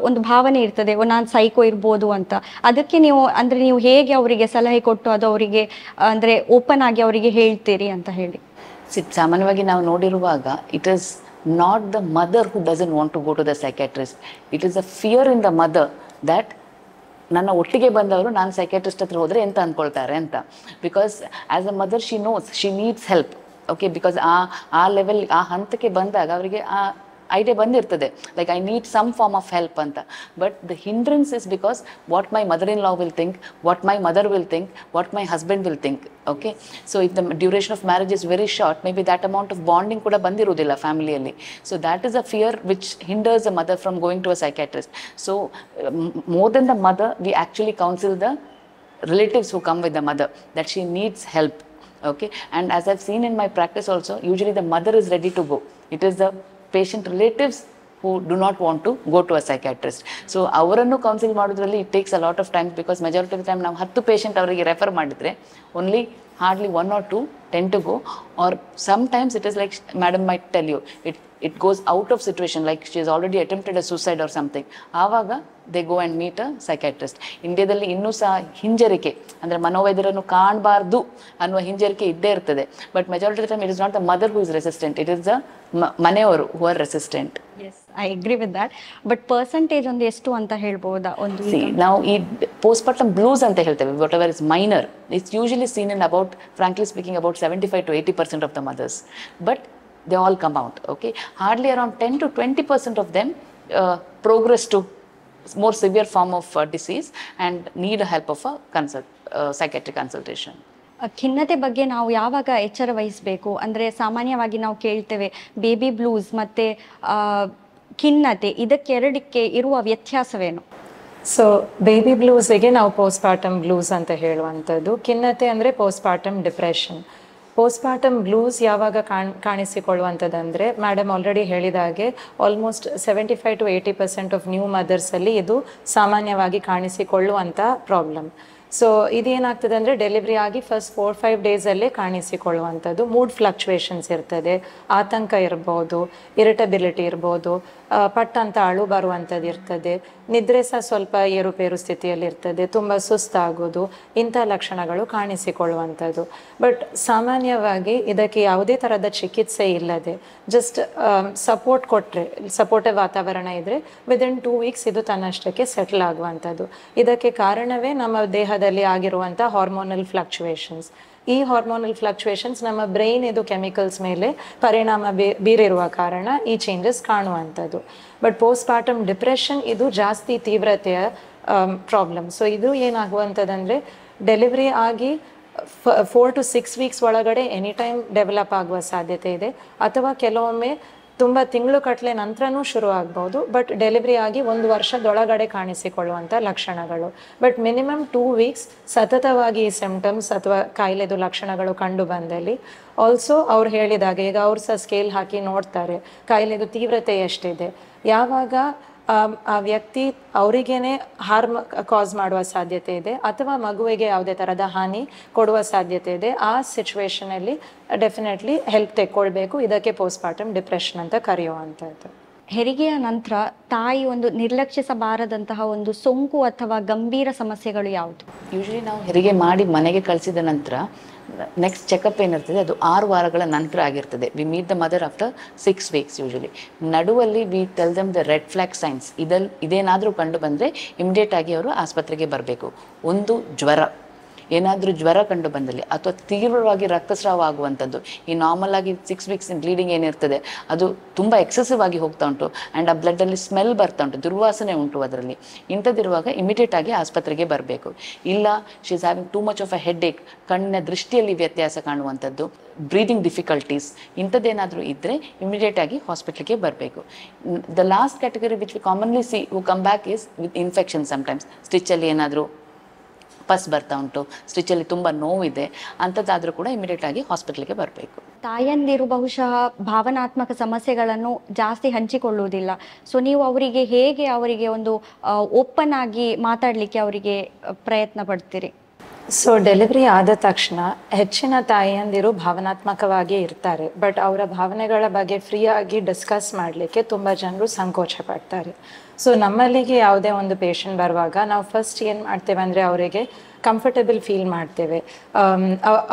Speaker 1: ಒಂದು ಭಾವನೆ ಇರ್ತದೆ, ನಾನು ಸೈಕೋ ಇರ್ಬೋದು ಅಂತ. ಅದಕ್ಕೆ ನೀವು ಹೇಗೆ ಅವರಿಗೆ ಸಲಹೆ ಕೊಟ್ಟು ಅದು ಅವರಿಗೆ ಅಂದರೆ ಓಪನ್ ಆಗಿ ಅವರಿಗೆ ಹೇಳ್ತೀರಿ ಅಂತ ಹೇಳಿ?
Speaker 2: ಸಾಮಾನ್ಯವಾಗಿ ನಾವು ನೋಡಿರುವಾಗ it is not the mother who doesn't want to go to the psychiatrist, it is a fear in the mother that ನನ್ನ ಒಟ್ಟಿಗೆ ಬಂದವರು ನಾನು ಸೈಕ್ಯಾಟ್ರಿಸ್ಟ್ ಹತ್ರ ಹೋದರೆ ಎಂತ ಅಂದ್ಕೊಳ್ತಾರೆ ಅಂತ. Because as a mother she knows she needs help. Okay, because ಆ ಲೆವೆಲ್ ಆ ಹಂತಕ್ಕೆ ಬಂದಾಗ ಅವರಿಗೆ ಆ ಐಡಿಯಾ ಬಂದಿರ್ತದೆ, like I need some form of help ಅಂತ. But the hindrance is because what my mother in law will think, what my mother will think, what my husband will think. Okay, so if the duration of marriage is very short, maybe that amount of bonding ಕೂಡ ಬಂದಿರುವುದಿಲ್ಲ ಫ್ಯಾಮಿಲಿಯಲ್ಲಿ. So that is a fear which hinders the mother from going to a psychiatrist. So more than the mother we actually counsel the relatives who come with the mother that she needs help. Okay, and as I've seen in my practice also, usually the mother is ready to go. It is the patient relatives who do not want to go to a psychiatrist. So avarannu counsel madudರಲ್ಲಿ it takes a lot of time, because majority of the time ನಾವು 10 patient ಅವರಿಗೆ refer ಮಾಡಿದ್ರೆ only hardly 1 or 2 tend to go, or sometimes it is like madam might tell you it goes out of situation, like she has already attempted a suicide or something. ಆವಾಗ they go and meet a psychiatrist. ಇಂಡಿಯಾದಲ್ಲಿ ಇನ್ನೂ ಸಹ ಹಿಂಜರಿಕೆ ಅಂದರೆ ಮನೋವೈದ್ಯರನ್ನು ಕಾಣಬಾರ್ದು ಅನ್ನುವ ಹಿಂಜರಿಕೆ ಇದ್ದೇ ಇರ್ತದೆ. But majority of time it is not the mother who is resistant, it is the ಮನೆಯವರು who are resistant.
Speaker 1: Yes, I agree with that. But percentage ಒಂದು ಎಷ್ಟು ಅಂತ ಹೇಳ್ಬೋದಾ?
Speaker 2: ನಾವು ಈ ಪೋಸ್ಟ್ಮಾರ್ಟಮ್ ಬ್ಲೂಸ್ ಅಂತ ಹೇಳ್ತೇವೆ, what ever is minor, it's usually seen in about, frankly speaking, about 75 to 80% of the mothers. But they all come out. Okay, hardly around 10 to 20% of them progress to more severe form of disease and need a help of a psychiatric consultation.
Speaker 1: ಖಿನ್ನತೆ ಬಗ್ಗೆ ನಾವು ಯಾವಾಗ ಎಚ್ಚರ ವಹಿಸಬೇಕು ಅಂದರೆ, ಸಾಮಾನ್ಯವಾಗಿ ನಾವು ಕೇಳ್ತೇವೆ ಬೇಬಿ ಬ್ಲೂಸ್ ಮತ್ತು ಖಿನ್ನತೆ, ಇದಕ್ಕೆರಡಕ್ಕೆ ಇರುವ ವ್ಯತ್ಯಾಸವೇನು?
Speaker 3: ಸೊ ಬೇಬಿ ಬ್ಲೂಸಿಗೆ ನಾವು ಪೋಸ್ಟ್ಪಾರ್ಟಮ್ ಬ್ಲೂಸ್ ಅಂತ ಹೇಳುವಂಥದ್ದು. ಖಿನ್ನತೆ ಅಂದರೆ ಪೋಸ್ಟ್ಪಾರ್ಟಮ್ ಡಿಪ್ರೆಷನ್. ಪೋಸ್ಟ್ಪಾರ್ಟಮ್ ಬ್ಲೂಸ್ ಯಾವಾಗ ಕಾಣಿಸಿಕೊಳ್ಳುವಂಥದ್ದಂದರೆ, ಮೇಡಮ್ ಆಲ್ರೆಡಿ ಹೇಳಿದಾಗೆ ಆಲ್ಮೋಸ್ಟ್ 75 to 80% ಆಫ್ ನ್ಯೂ ಮದರ್ಸಲ್ಲಿ ಇದು ಸಾಮಾನ್ಯವಾಗಿ ಕಾಣಿಸಿಕೊಳ್ಳುವಂಥ ಪ್ರಾಬ್ಲಮ್. ಸೊ ಇದೇನಾಗ್ತದೆ ಅಂದರೆ, ಡೆಲಿವರಿ ಆಗಿ ಫಸ್ಟ್ 4-5 ಡೇಸಲ್ಲೇ ಕಾಣಿಸಿಕೊಳ್ಳುವಂಥದ್ದು. ಮೂಡ್ ಫ್ಲಕ್ಚುವೇಷನ್ಸ್ ಇರ್ತದೆ, ಆತಂಕ ಇರ್ಬೋದು, ಇರಿಟಬಿಲಿಟಿ ಇರ್ಬೋದು, ಪಟ್ಟಂತ ಅಳು ಬರುವಂಥದ್ದು ಇರ್ತದೆ, ನಿದ್ರೆ ಸಹ ಸ್ವಲ್ಪ ಏರುಪೇರು ಸ್ಥಿತಿಯಲ್ಲಿ ಇರ್ತದೆ, ತುಂಬ ಸುಸ್ತಾಗೋದು, ಇಂಥ ಲಕ್ಷಣಗಳು ಕಾಣಿಸಿಕೊಳ್ಳುವಂಥದ್ದು. ಬಟ್ ಸಾಮಾನ್ಯವಾಗಿ ಇದಕ್ಕೆ ಯಾವುದೇ ಥರದ ಚಿಕಿತ್ಸೆ ಇಲ್ಲದೆ ಜಸ್ಟ್ ಸಪೋರ್ಟ್ ಕೊಟ್ಟರೆ, ಸಪೋರ್ಟಿವ್ ವಾತಾವರಣ ಇದ್ದರೆ ವಿದಿನ್ 2 weeks ಇದು ತನ್ನಷ್ಟಕ್ಕೆ ಸೆಟ್ಲ್ ಆಗುವಂಥದ್ದು. ಇದಕ್ಕೆ ಕಾರಣವೇ ನಮ್ಮ ದೇಹದಲ್ಲಿ ಆಗಿರುವಂಥ ಹಾರ್ಮೋನಲ್ ಫ್ಲಕ್ಚುವೇಷನ್ಸ್. ಈ ಹಾರ್ಮೋನಲ್ ಫ್ಲಕ್ಚುವೇಷನ್ಸ್ ನಮ್ಮ ಬ್ರೈನ್ ಇದು ಕೆಮಿಕಲ್ಸ್ ಮೇಲೆ ಪರಿಣಾಮ ಬೀರಿರುವ ಕಾರಣ ಈ ಚೇಂಜಸ್ ಕಾಣುವಂಥದ್ದು. ಬಟ್ ಪೋಸ್ಟ್ಪಾರ್ಟಮ್ ಡಿಪ್ರೆಷನ್ ಇದು ಜಾಸ್ತಿ ತೀವ್ರತೆಯ ಪ್ರಾಬ್ಲಮ್. ಸೊ ಇದು ಏನಾಗುವಂಥದ್ದಂದರೆ, ಡೆಲಿವರಿ ಆಗಿ 4 to 6 weeks ಒಳಗಡೆ ಎನಿ ಟೈಮ್ ಡೆವಲಪ್ ಆಗುವ ಸಾಧ್ಯತೆ ಇದೆ, ಅಥವಾ ಕೆಲವೊಮ್ಮೆ ತುಂಬ ತಿಂಗಳು ಕಟ್ಟಲೆ ನಂತರನೂ ಶುರು ಆಗ್ಬೋದು. ಬಟ್ ಡೆಲಿವರಿ ಆಗಿ 1 ವರ್ಷದೊಳಗಡೆ ಕಾಣಿಸಿಕೊಳ್ಳುವಂಥ ಲಕ್ಷಣಗಳು. ಬಟ್ ಮಿನಿಮಮ್ 2 weeks ಸತತವಾಗಿ ಈ ಸಿಂಪ್ಟಮ್ಸ್ ಅಥವಾ ಕಾಯಿಲೆದು ಲಕ್ಷಣಗಳು ಕಂಡು ಬಂದಲ್ಲಿ, ಆಲ್ಸೋ ಅವ್ರು ಹೇಳಿದಾಗ ಈಗ ಅವ್ರು ಸಹ ಸ್ಕೇಲ್ ಹಾಕಿ ನೋಡ್ತಾರೆ ಕಾಯಿಲೆದು ತೀವ್ರತೆ ಎಷ್ಟಿದೆ. ಯಾವಾಗ ಆ ವ್ಯಕ್ತಿ ಅವರಿಗೇನೆ ಹಾರ್ಮ್ ಕಾಸ್ ಮಾಡುವ ಸಾಧ್ಯತೆ ಇದೆ ಅಥವಾ ಮಗುವಿಗೆ ಯಾವುದೇ ಥರದ ಹಾನಿ ಕೊಡುವ ಸಾಧ್ಯತೆ ಇದೆ, ಆ ಸಿಚುವೇಶನಲ್ಲಿ ಡೆಫಿನೆಟ್ಲಿ ಹೆಲ್ಪ್ ತೆಕ್ಕೊಳ್ಬೇಕು. ಇದಕ್ಕೆ ಪೋಸ್ಟ್ಪಾರ್ಟಮ್ ಡಿಪ್ರೆಷನ್ ಅಂತ ಕರೆಯುವಂಥದ್ದು.
Speaker 1: ಹೆರಿಗೆಯ ನಂತರ ತಾಯಿ ಒಂದು ನಿರ್ಲಕ್ಷಿಸಬಾರದಂತಹ ಒಂದು ಸೋಂಕು ಅಥವಾ ಗಂಭೀರ ಸಮಸ್ಯೆಗಳು ಯಾವುದು?
Speaker 2: ಯೂಶಲಿ ನಾವು ಹೆರಿಗೆ ಮಾಡಿ ಮನೆಗೆ ಕಳಿಸಿದ ನಂತರ ನೆಕ್ಸ್ಟ್ ಚೆಕಪ್ ಏನಿರ್ತದೆ ಅದು 6 ವಾರಗಳ ನಂತರ ಆಗಿರ್ತದೆ. We meet the mother after 6 weeks usually. ನಡುವಲ್ಲಿ we tell them the red flag signs. ಇದೇನಾದರೂ ಕಂಡು ಬಂದರೆ ಇಮಿಡಿಯೇಟ್ ಆಗಿ ಅವರು ಆಸ್ಪತ್ರೆಗೆ ಬರಬೇಕು. ಒಂದು ಏನಾದರೂ ಜ್ವರ ಕಂಡು ಬಂದಲ್ಲಿ ಅಥವಾ ತೀವ್ರವಾಗಿ ರಕ್ತಸ್ರಾವ ಆಗುವಂಥದ್ದು, ಈ ನಾರ್ಮಲ್ ಆಗಿ 6 ವೀಕ್ಸ್ ಬ್ಲೀಡಿಂಗ್ ಏನಿರ್ತದೆ ಅದು ತುಂಬ ಎಕ್ಸೆಸಿವ್ ಆಗಿ ಹೋಗ್ತಾ ಉಂಟು ಆ್ಯಂಡ್ ಆ ಬ್ಲಡ್ಡಲ್ಲಿ ಸ್ಮೆಲ್ ಬರ್ತಾ ಉಂಟು, ದುರ್ವಾಸನೆ ಉಂಟು ಅದರಲ್ಲಿ, ಇಂಥದ್ದಿರುವಾಗ ಇಮಿಡಿಯೇಟ್ ಆಗಿ ಆಸ್ಪತ್ರೆಗೆ ಬರಬೇಕು. ಇಲ್ಲ she is having too much of a headache, ಕಣ್ಣಿನ ದೃಷ್ಟಿಯಲ್ಲಿ ವ್ಯತ್ಯಾಸ ಕಾಣುವಂಥದ್ದು, ಬ್ರೀದಿಂಗ್ ಡಿಫಿಕಲ್ಟೀಸ್, ಇಂಥದ್ದೇನಾದರೂ ಇದ್ದರೆ ಇಮಿಡಿಯೇಟ್ ಆಗಿ ಹಾಸ್ಪಿಟ್ಲಿಗೆ ಬರಬೇಕು. The last category which we commonly see who come back is with infection. Sometimes ಸ್ಟಿಚ್ಚಲ್ಲಿ ಏನಾದರೂ ಪಸ್ ಬರ್ತಾ ಉಂಟು, ಸ್ಟಿಚ್ಚಲ್ಲಿ ತುಂಬ ನೋವಿದೆ, ಅಂಥದ್ದಾದರೂ ಕೂಡ ಇಮಿಡಿಯೇಟ್ ಆಗಿ ಹಾಸ್ಪಿಟ್ಲಿಗೆ ಬರಬೇಕು.
Speaker 1: ತಾಯಂದಿರು ಬಹುಶಃ ಭಾವನಾತ್ಮಕ ಸಮಸ್ಯೆಗಳನ್ನು ಜಾಸ್ತಿ ಹಂಚಿಕೊಳ್ಳುವುದಿಲ್ಲ. ಸೊ ನೀವು ಅವರಿಗೆ ಒಂದು ಓಪನ್ ಆಗಿ ಮಾತಾಡಲಿಕ್ಕೆ ಅವರಿಗೆ ಪ್ರಯತ್ನ ಪಡ್ತೀರಿ?
Speaker 3: ಸೊ ಡೆಲಿವರಿ ಆದ ತಕ್ಷಣ ಹೆಚ್ಚಿನ ತಾಯಿಯಂದಿರು ಭಾವನಾತ್ಮಕವಾಗಿ ಇರ್ತಾರೆ, ಬಟ್ ಅವರ ಭಾವನೆಗಳ ಬಗ್ಗೆ ಫ್ರೀಯಾಗಿ ಡಿಸ್ಕಸ್ ಮಾಡಲಿಕ್ಕೆ ತುಂಬ ಜನರು ಸಂಕೋಚ ಪಡ್ತಾರೆ. ಸೊ ನಮ್ಮಲ್ಲಿಗೆ ಯಾವುದೇ ಒಂದು ಪೇಷಂಟ್ ಬರುವಾಗ ನಾವು ಫಸ್ಟ್ ಏನು ಮಾಡ್ತೇವೆ ಅಂದರೆ ಅವರಿಗೆ ಕಂಫರ್ಟಬಲ್ ಫೀಲ್ ಮಾಡ್ತೇವೆ.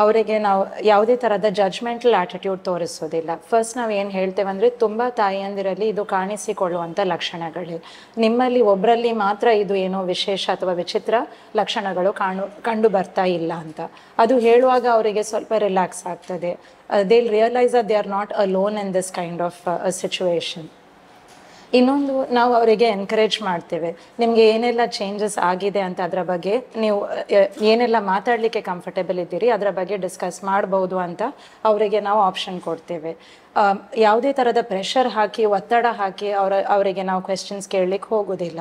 Speaker 3: ಅವರಿಗೆ ನಾವು ಯಾವುದೇ ಥರದ ಜಡ್ಜ್ಮೆಂಟಲ್ ಆಟಿಟ್ಯೂಡ್ ತೋರಿಸೋದಿಲ್ಲ. ಫಸ್ಟ್ ನಾವು ಏನು ಹೇಳ್ತೇವೆ ಅಂದರೆ ತುಂಬ ತಾಯಿಯಂದಿರಲ್ಲಿ ಇದು ಕಾಣಿಸಿಕೊಳ್ಳುವಂಥ ಲಕ್ಷಣಗಳೇ, ನಿಮ್ಮಲ್ಲಿ ಒಬ್ಬರಲ್ಲಿ ಮಾತ್ರ ಇದು ಏನೋ ವಿಶೇಷ ಅಥವಾ ವಿಚಿತ್ರ ಲಕ್ಷಣಗಳು ಕಂಡು ಬರ್ತಾ ಇಲ್ಲ ಅಂತ. ಅದು ಹೇಳುವಾಗ ಅವರಿಗೆ ಸ್ವಲ್ಪ ರಿಲ್ಯಾಕ್ಸ್ ಆಗ್ತದೆ. They realise they are not alone in this kind of situation. ಇನ್ನೊಂದು, ನಾವು ಅವರಿಗೆ ಎನ್ಕರೇಜ್ ಮಾಡ್ತೇವೆ, ನಿಮಗೆ ಏನೆಲ್ಲ ಚೇಂಜಸ್ ಆಗಿದೆ ಅಂತ ಅದರ ಬಗ್ಗೆ ನೀವು ಏನೆಲ್ಲ ಮಾತಾಡಲಿಕ್ಕೆ ಕಂಫರ್ಟೇಬಲ್ ಇದ್ದೀರಿ ಅದರ ಬಗ್ಗೆ ಡಿಸ್ಕಸ್ ಮಾಡ್ಬೋದು ಅಂತ ಅವರಿಗೆ ನಾವು ಆಪ್ಷನ್ ಕೊಡ್ತೇವೆ. ಯಾವುದೇ ಥರದ ಪ್ರೆಷರ್ ಹಾಕಿ ಒತ್ತಡ ಹಾಕಿ ಅವರಿಗೆ ನಾವು ಕ್ವೆಶ್ಚನ್ಸ್ ಕೇಳಲಿಕ್ಕೆ ಹೋಗೋದಿಲ್ಲ.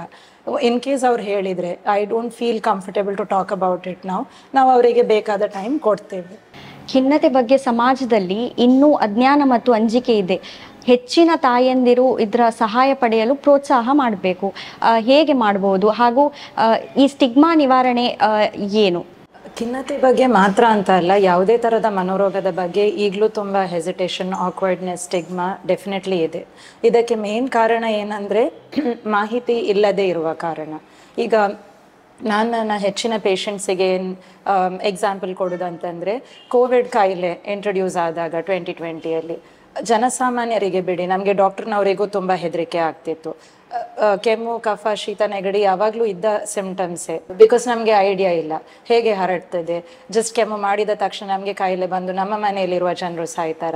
Speaker 3: ಇನ್ ಕೇಸ್ ಅವ್ರು ಹೇಳಿದರೆ I don't feel comfortable to talk about it, ನಾವು ಅವರಿಗೆ ಬೇಕಾದ ಟೈಮ್ ಕೊಡ್ತೇವೆ.
Speaker 1: ಖಿನ್ನತೆ ಬಗ್ಗೆ ಸಮಾಜದಲ್ಲಿ ಇನ್ನೂ ಅಜ್ಞಾನ ಮತ್ತು ಅಂಜಿಕೆ ಇದೆ. ಹೆಚ್ಚಿನ ತಾಯಂದಿರು ಇದರ ಸಹಾಯ ಪಡೆಯಲು ಪ್ರೋತ್ಸಾಹ ಮಾಡಬೇಕು. ಹೇಗೆ ಮಾಡಬಹುದು ಹಾಗೂ ಈ ಸ್ಟಿಗ್ಮಾ ನಿವಾರಣೆ ಏನು?
Speaker 3: ಖಿನ್ನತೆ ಬಗ್ಗೆ ಮಾತ್ರ ಅಂತ ಅಲ್ಲ, ಯಾವುದೇ ಥರದ ಮನೋರೋಗದ ಬಗ್ಗೆ ಈಗಲೂ ತುಂಬ ಹೆಸಿಟೇಷನ್, ಆಕ್ವರ್ಡ್ನೆಸ್, ಸ್ಟಿಗ್ಮಾ ಡೆಫಿನೆಟ್ಲಿ ಇದೆ. ಇದಕ್ಕೆ ಮೇನ್ ಕಾರಣ ಏನಂದರೆ ಮಾಹಿತಿ ಇಲ್ಲದೆ ಇರುವ ಕಾರಣ. ಈಗ ನನ್ನ ಹೆಚ್ಚಿನ ಪೇಷಂಟ್ಸಿಗೆ ಎಕ್ಸಾಂಪಲ್ ಕೊಡೋದಂತಂದರೆ, ಕೋವಿಡ್ ಕಾಯಿಲೆ ಇಂಟ್ರೊಡ್ಯೂಸ್ ಆದಾಗ 2020ಯಲ್ಲಿ ಜನಸಾಮಾನ್ಯರಿಗೆ ಬಿಡಿ, ನಮಗೆ ಡಾಕ್ಟರ್ನವರಿಗೂ ತುಂಬ ಹೆದರಿಕೆ ಆಗ್ತಿತ್ತು. ಕೆಮ್ಮು, ಕಫ, ಶೀತ, ನೆಗಡಿ ಯಾವಾಗಲೂ ಇದ್ದ ಸಿಮ್ಟಮ್ಸೇ. ಬಿಕಾಸ್ ನಮಗೆ ಐಡಿಯಾ ಇಲ್ಲ ಹೇಗೆ ಹರಡ್ತದೆ. ಜಸ್ಟ್ ಕೆಮ್ಮು ಮಾಡಿದ ತಕ್ಷಣ ನಮಗೆ ಕಾಯಿಲೆ ಬಂದು ನಮ್ಮ ಮನೆಯಲ್ಲಿರುವ ಜನರು ಸಾಯ್ತಾರ,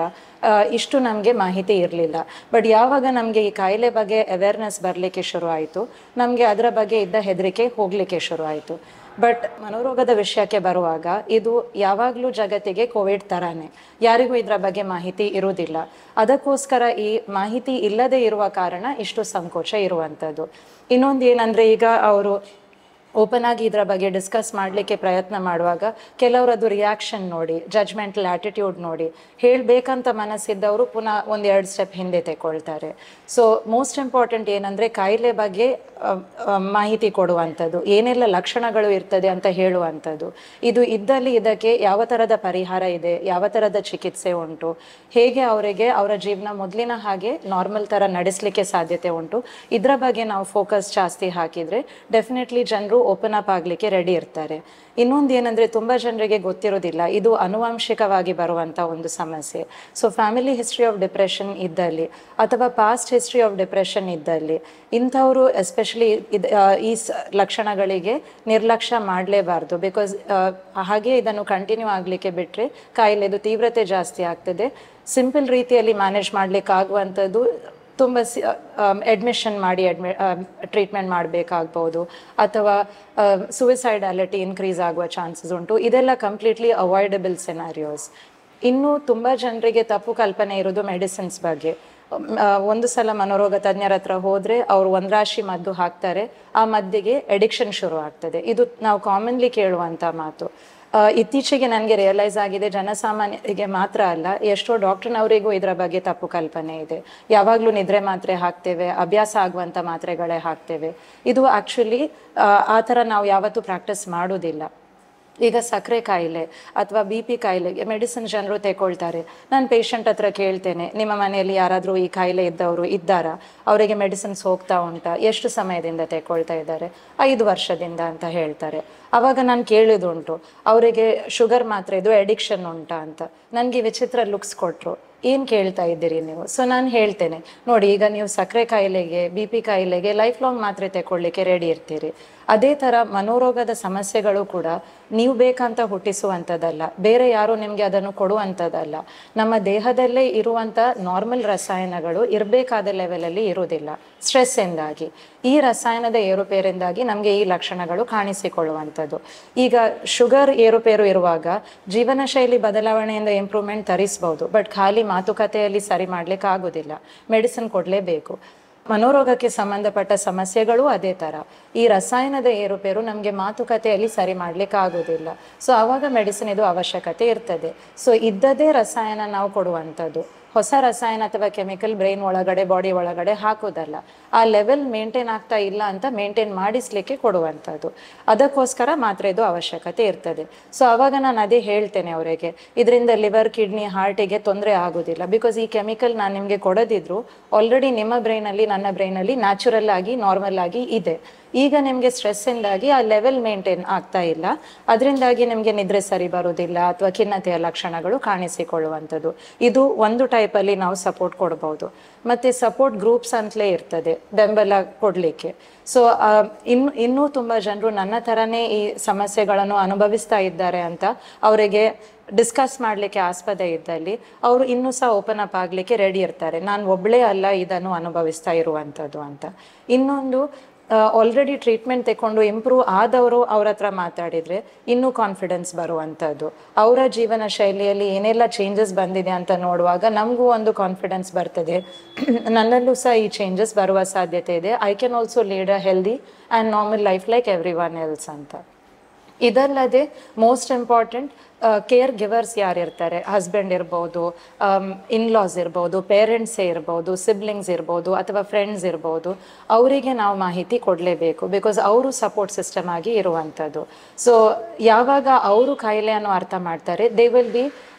Speaker 3: ಇಷ್ಟು ನಮಗೆ ಮಾಹಿತಿ ಇರಲಿಲ್ಲ. ಬಟ್ ಯಾವಾಗ ನಮಗೆ ಈ ಕಾಯಿಲೆ ಬಗ್ಗೆ ಅವೇರ್ನೆಸ್ ಬರಲಿಕ್ಕೆ ಶುರು ಆಯಿತು, ನಮಗೆ ಅದರ ಬಗ್ಗೆ ಇದ್ದ ಹೆದರಿಕೆ ಹೋಗಲಿಕ್ಕೆ ಶುರು ಆಯಿತು. ಬಟ್ ಮನೋರೋಗದ ವಿಷಯಕ್ಕೆ ಬರುವಾಗ ಇದು ಯಾವಾಗಲೂ ಜಗತ್ತಿಗೆ ಕೋವಿಡ್ ಥರನೇ, ಯಾರಿಗೂ ಇದರ ಬಗ್ಗೆ ಮಾಹಿತಿ ಇರುವುದಿಲ್ಲ. ಅದಕ್ಕೋಸ್ಕರ ಈ ಮಾಹಿತಿ ಇಲ್ಲದೆ ಇರುವ ಕಾರಣ ಇಷ್ಟು ಸಂಕೋಚ ಇರುವಂಥದ್ದು. ಇನ್ನೊಂದು ಏನಂದರೆ, ಈಗ ಅವರು ಓಪನ್ ಆಗಿ ಇದರ ಬಗ್ಗೆ ಡಿಸ್ಕಸ್ ಮಾಡಲಿಕ್ಕೆ ಪ್ರಯತ್ನ ಮಾಡುವಾಗ ಕೆಲವರದ್ದು ರಿಯಾಕ್ಷನ್ ನೋಡಿ, ಜಡ್ಜ್ಮೆಂಟಲ್ ಆಟಿಟ್ಯೂಡ್ ನೋಡಿ, ಹೇಳಬೇಕಂತ ಮನಸ್ಸಿದ್ದವರು ಪುನಃ 1-2 ಸ್ಟೆಪ್ ಹಿಂದೆ ತೆಗೊಳ್ತಾರೆ. ಸೊ ಮೋಸ್ಟ್ ಇಂಪಾರ್ಟೆಂಟ್ ಏನಂದರೆ ಕಾಯಿಲೆ ಬಗ್ಗೆ ಮಾಹಿತಿ ಕೊಡುವಂಥದ್ದು, ಏನೆಲ್ಲ ಲಕ್ಷಣಗಳು ಇರ್ತದೆ ಅಂತ ಹೇಳುವಂಥದ್ದು. ಇದು ಇದ್ದಲ್ಲಿ ಇದಕ್ಕೆ ಯಾವ ಥರದ ಪರಿಹಾರ ಇದೆ, ಯಾವ ಥರದ ಚಿಕಿತ್ಸೆ ಉಂಟು, ಹೇಗೆ ಅವರಿಗೆ ಅವರ ಜೀವನ ಮೊದಲಿನ ಹಾಗೆ ನಾರ್ಮಲ್ ಥರ ನಡೆಸಲಿಕ್ಕೆ ಸಾಧ್ಯತೆ ಉಂಟು, ಇದರ ಬಗ್ಗೆ ನಾವು ಫೋಕಸ್ ಜಾಸ್ತಿ ಹಾಕಿದರೆ ಡೆಫಿನೆಟ್ಲಿ ಜನರು ಓಪನ್ ಅಪ್ ಆಗಲಿಕ್ಕೆ ರೆಡಿ ಇರ್ತಾರೆ. ಇನ್ನೊಂದು ಏನಂದರೆ, ತುಂಬ ಜನರಿಗೆ ಗೊತ್ತಿರೋದಿಲ್ಲ, ಇದು ಆನುವಂಶಿಕವಾಗಿ ಬರುವಂಥ ಒಂದು ಸಮಸ್ಯೆ. So family history of depression ಇದ್ದಲ್ಲಿ ಅಥವಾ ಪಾಸ್ಟ್ ಹಿಸ್ಟ್ರಿ ಆಫ್ ಡಿಪ್ರೆಷನ್ ಇದ್ದಲ್ಲಿ ಇಂಥವರು ಎಸ್ಪೆಷಲಿ ಈ ಲಕ್ಷಣಗಳಿಗೆ ನಿರ್ಲಕ್ಷ್ಯ ಮಾಡಲೇಬಾರ್ದು. ಬಿಕಾಸ್ ಹಾಗೆ ಇದನ್ನು ಕಂಟಿನ್ಯೂ ಆಗಲಿಕ್ಕೆ ಬಿಟ್ಟರೆ ಕಾಯಿಲೆದು ತೀವ್ರತೆ ಜಾಸ್ತಿ ಆಗ್ತದೆ. ಸಿಂಪಲ್ ರೀತಿಯಲ್ಲಿ ಮ್ಯಾನೇಜ್ ಮಾಡಲಿಕ್ಕಾಗುವಂಥದ್ದು ತುಂಬ ಅಡ್ಮಿಷನ್ ಮಾಡಿ ಟ್ರೀಟ್ಮೆಂಟ್ ಮಾಡಬೇಕಾಗ್ಬೋದು, ಅಥವಾ ಸುಯಿಸೈಡಾಲಿಟಿ ಇನ್ಕ್ರೀಸ್ ಆಗುವ ಚಾನ್ಸಸ್ ಉಂಟು. ಇದೆಲ್ಲ ಕಂಪ್ಲೀಟ್ಲಿ ಅವಾಯ್ಡಬಲ್ ಸಿನಾರಿಯೋಸ್. ಇನ್ನೂ ತುಂಬ ಜನರಿಗೆ ತಪ್ಪು ಕಲ್ಪನೆ ಇರೋದು ಮೆಡಿಸಿನ್ಸ್ ಬಗ್ಗೆ. ಒಂದು ಸಲ ಮನೋರೋಗ ತಜ್ಞರ ಹತ್ರ ಹೋದರೆ ಅವರು ಒಂದರಾಶಿ ಮದ್ದು ಹಾಕ್ತಾರೆ, ಆ ಮದ್ದಿಗೆ ಎಡಿಕ್ಷನ್ ಶುರು ಆಗ್ತದೆ. ಇದು ನಾವು ಕಾಮನ್ಲಿ ಕೇಳುವಂಥ ಮಾತು. ಇತ್ತೀಚೆಗೆ ನನಗೆ ರಿಯಲೈಸ್ ಆಗಿದೆ, ಜನಸಾಮಾನ್ಯರಿಗೆ ಮಾತ್ರ ಅಲ್ಲ, ಎಷ್ಟೋ ಡಾಕ್ಟರ್ನವರಿಗೂ ಇದರ ಬಗ್ಗೆ ತಪ್ಪು ಕಲ್ಪನೆ ಇದೆ. ಯಾವಾಗಲೂ ನಿದ್ರೆ ಮಾತ್ರೆ ಹಾಕ್ತೇವೆ, ಅಭ್ಯಾಸ ಆಗುವಂಥ ಮಾತ್ರೆಗಳೇ ಹಾಕ್ತೇವೆ. ಇದು ಆ್ಯಕ್ಚುಲಿ ಆ ಥರ ನಾವು ಯಾವತ್ತೂ ಪ್ರಾಕ್ಟೀಸ್ ಮಾಡೋದಿಲ್ಲ. ಈಗ ಸಕ್ಕರೆ ಕಾಯಿಲೆ ಅಥವಾ BP ಕಾಯಿಲೆಗೆ ಮೆಡಿಸಿನ್ ಜನರು ತಗೊಳ್ತಾರೆ. ನಾನು ಪೇಷಂಟ್ ಹತ್ರ ಕೇಳ್ತೇನೆ, ನಿಮ್ಮ ಮನೆಯಲ್ಲಿ ಯಾರಾದರೂ ಈ ಕಾಯಿಲೆ ಇದ್ದವರು ಇದ್ದಾರಾ, ಅವರಿಗೆ ಮೆಡಿಸಿನ್ಸ್ ಹೋಗ್ತಾ ಉಂಟಾ, ಎಷ್ಟು ಸಮಯದಿಂದ ತಗೊಳ್ತಾ ಇದ್ದಾರೆ, 5 ವರ್ಷದಿಂದ ಅಂತ ಹೇಳ್ತಾರೆ. ಆವಾಗ ನಾನು ಕೇಳಿದುಂಟು ಅವರಿಗೆ ಶುಗರ್ ಮಾತ್ರೆ ಇದು ಅಡಿಕ್ಷನ್ ಉಂಟಾ ಅಂತ. ನನಗೆ ವಿಚಿತ್ರ ಲುಕ್ಸ್ ಕೊಟ್ಟರು, ಏನು ಕೇಳ್ತಾ ಇದ್ದೀರಿ ನೀವು? ಸೊ ನಾನು ಹೇಳ್ತೇನೆ, ನೋಡಿ ಈಗ ನೀವು ಸಕ್ಕರೆ ಕಾಯಿಲೆಗೆ BP ಕಾಯಿಲೆಗೆ ಲೈಫ್ ಲಾಂಗ್ ಮಾತ್ರೆ ತಗೊಳ್ಳಿಕ್ಕೆ ರೆಡಿ ಇರ್ತೀರಿ. ಅದೇ ಥರ ಮನೋರೋಗದ ಸಮಸ್ಯೆಗಳು ಕೂಡ ನೀವು ಬೇಕಂತ ಹುಟ್ಟಿಸುವಂಥದ್ದಲ್ಲ, ಬೇರೆ ಯಾರು ನಿಮಗೆ ಅದನ್ನು ಕೊಡುವಂಥದ್ದಲ್ಲ. ನಮ್ಮ ದೇಹದಲ್ಲೇ ಇರುವಂಥ ನಾರ್ಮಲ್ ರಸಾಯನಗಳು ಇರಬೇಕಾದ ಲೆವೆಲಲ್ಲಿ ಇರುವುದಿಲ್ಲ ಸ್ಟ್ರೆಸ್ಸಿಂದಾಗಿ. ಈ ರಸಾಯನದ ಏರುಪೇರಿಂದಾಗಿ ನಮಗೆ ಈ ಲಕ್ಷಣಗಳು ಕಾಣಿಸಿಕೊಳ್ಳುವಂಥದ್ದು. ಈಗ ಶುಗರ್ ಏರುಪೇರು ಇರುವಾಗ ಜೀವನ ಶೈಲಿ ಬದಲಾವಣೆಯಿಂದ ಇಂಪ್ರೂವ್ಮೆಂಟ್ ತರಿಸ್ಬೋದು, ಬಟ್ ಖಾಲಿ ಮಾತುಕತೆಯಲ್ಲಿ ಸರಿ ಮಾಡಲಿಕ್ಕೆ ಆಗೋದಿಲ್ಲ, ಮೆಡಿಸಿನ್ ಕೊಡಲೇಬೇಕು. ಮನೋರೋಗಕ್ಕೆ ಸಂಬಂಧಪಟ್ಟ ಸಮಸ್ಯೆಗಳು ಅದೇ ಥರ. ಈ ರಸಾಯನದ ಏರುಪೇರು ನಮಗೆ ಮಾತುಕತೆಯಲ್ಲಿ ಸರಿ ಮಾಡಲಿಕ್ಕೆ ಆಗೋದಿಲ್ಲ. ಸೊ ಆವಾಗ ಮೆಡಿಸಿನ್ ಇದು ಅವಶ್ಯಕತೆ ಇರ್ತದೆ. ಸೊ ಇದ್ದದೇ ರಸಾಯನ ನಾವು ಕೊಡುವಂಥದ್ದು, ಹೊಸ ರಸಾಯನ ಅಥವಾ ಕೆಮಿಕಲ್ ಬ್ರೈನ್ ಒಳಗಡೆ ಬಾಡಿ ಒಳಗಡೆ ಹಾಕೋದಲ್ಲ. ಆ ಲೆವೆಲ್ ಮೇಂಟೈನ್ ಆಗ್ತಾ ಇಲ್ಲ ಅಂತ ಮೇಂಟೈನ್ ಮಾಡಿಸ್ಲಿಕ್ಕೆ ಕೊಡುವಂಥದ್ದು. ಅದಕ್ಕೋಸ್ಕರ ಮಾತ್ರೆದು ಅವಶ್ಯಕತೆ ಇರ್ತದೆ. ಸೊ ಆವಾಗ ನಾನು ಅದೇ ಹೇಳ್ತೇನೆ ಅವರಿಗೆ, ಇದರಿಂದ ಲಿವರ್, ಕಿಡ್ನಿ, ಹಾರ್ಟಿಗೆ ತೊಂದರೆ ಆಗೋದಿಲ್ಲ. ಬಿಕಾಸ್ ಈ ಕೆಮಿಕಲ್ ನಾನು ನಿಮಗೆ ಕೊಡೋದಿದ್ರು ಆಲ್ರೆಡಿ ನಿಮ್ಮ ಬ್ರೈನಲ್ಲಿ ನನ್ನ ಬ್ರೈನಲ್ಲಿ ನ್ಯಾಚುರಲ್ ಆಗಿ ನಾರ್ಮಲ್ ಆಗಿ ಇದೆ. ಈಗ ನಿಮಗೆ ಸ್ಟ್ರೆಸ್ಸಿಂದಾಗಿ ಆ ಲೆವೆಲ್ ಮೇಂಟೈನ್ ಆಗ್ತಾ ಇಲ್ಲ, ಅದರಿಂದಾಗಿ ನಿಮಗೆ ನಿದ್ರೆ ಸರಿ ಬರೋದಿಲ್ಲ ಅಥವಾ ಖಿನ್ನತೆಯ ಲಕ್ಷಣಗಳು ಕಾಣಿಸಿಕೊಳ್ಳುವಂಥದ್ದು. ಇದು ಒಂದು ಟೈಪಲ್ಲಿ ನಾವು ಸಪೋರ್ಟ್ ಕೊಡ್ಬೋದು. ಮತ್ತು ಸಪೋರ್ಟ್ ಗ್ರೂಪ್ಸ್ ಅಂತಲೇ ಇರ್ತದೆ ಬೆಂಬಲ ಕೊಡಲಿಕ್ಕೆ. ಸೊ ಇನ್ನೂ ತುಂಬ ಜನರು ನನ್ನ ಥರನೇ ಈ ಸಮಸ್ಯೆಗಳನ್ನು ಅನುಭವಿಸ್ತಾ ಇದ್ದಾರೆ ಅಂತ ಅವರಿಗೆ ಡಿಸ್ಕಸ್ ಮಾಡಲಿಕ್ಕೆ ಆಸ್ಪದ ಇದ್ದಲ್ಲಿ ಅವರು ಇನ್ನೂ ಸಹ ಓಪನ್ ಅಪ್ ಆಗಲಿಕ್ಕೆ ರೆಡಿ ಇರ್ತಾರೆ, ನಾನು ಒಬ್ಬಳೇ ಅಲ್ಲ ಇದನ್ನು ಅನುಭವಿಸ್ತಾ ಇರುವಂಥದ್ದು ಅಂತ. ಇನ್ನೊಂದು, ಆಲ್ರೆಡಿ ಟ್ರೀಟ್ಮೆಂಟ್ ತಗೊಂಡು ಇಂಪ್ರೂವ್ ಆದವರು ಅವ್ರ ಹತ್ರ ಮಾತಾಡಿದರೆ ಇನ್ನೂ ಕಾನ್ಫಿಡೆನ್ಸ್ ಬರುವಂಥದ್ದು. ಅವರ ಜೀವನ ಶೈಲಿಯಲ್ಲಿ ಏನೆಲ್ಲ ಚೇಂಜಸ್ ಬಂದಿದೆ ಅಂತ ನೋಡುವಾಗ ನಮಗೂ ಒಂದು ಕಾನ್ಫಿಡೆನ್ಸ್ ಬರ್ತದೆ, ನನ್ನಲ್ಲೂ ಸಹ ಈ ಚೇಂಜಸ್ ಬರುವ ಸಾಧ್ಯತೆ ಇದೆ. I can also lead a healthy and normal life like every one else ಅಂತ. ಇದಲ್ಲದೆ ಮೋಸ್ಟ್ ಇಂಪಾರ್ಟೆಂಟ್, ಕೇರ್ ಗಿವರ್ಸ್ ಯಾರಿರ್ತಾರೆ, ಹಸ್ಬೆಂಡ್ ಇರ್ಬೋದು, ಇನ್ಲಾಸ್ ಇರ್ಬೋದು, ಪೇರೆಂಟ್ಸೇ ಇರ್ಬೋದು, ಸಿಬ್ಲಿಂಗ್ಸ್ ಇರ್ಬೋದು ಅಥವಾ ಫ್ರೆಂಡ್ಸ್ ಇರ್ಬೋದು, ಅವರಿಗೆ ನಾವು ಮಾಹಿತಿ ಕೊಡಲೇಬೇಕು. ಬಿಕಾಸ್ ಅವರು ಸಪೋರ್ಟ್ ಸಿಸ್ಟಮ್ ಆಗಿ ಇರುವಂಥದ್ದು. ಸೊ ಯಾವಾಗ ಅವರು ಕಾಯಿಲೆಯನ್ನು ಅರ್ಥ ಮಾಡ್ತಾರೆ, they will be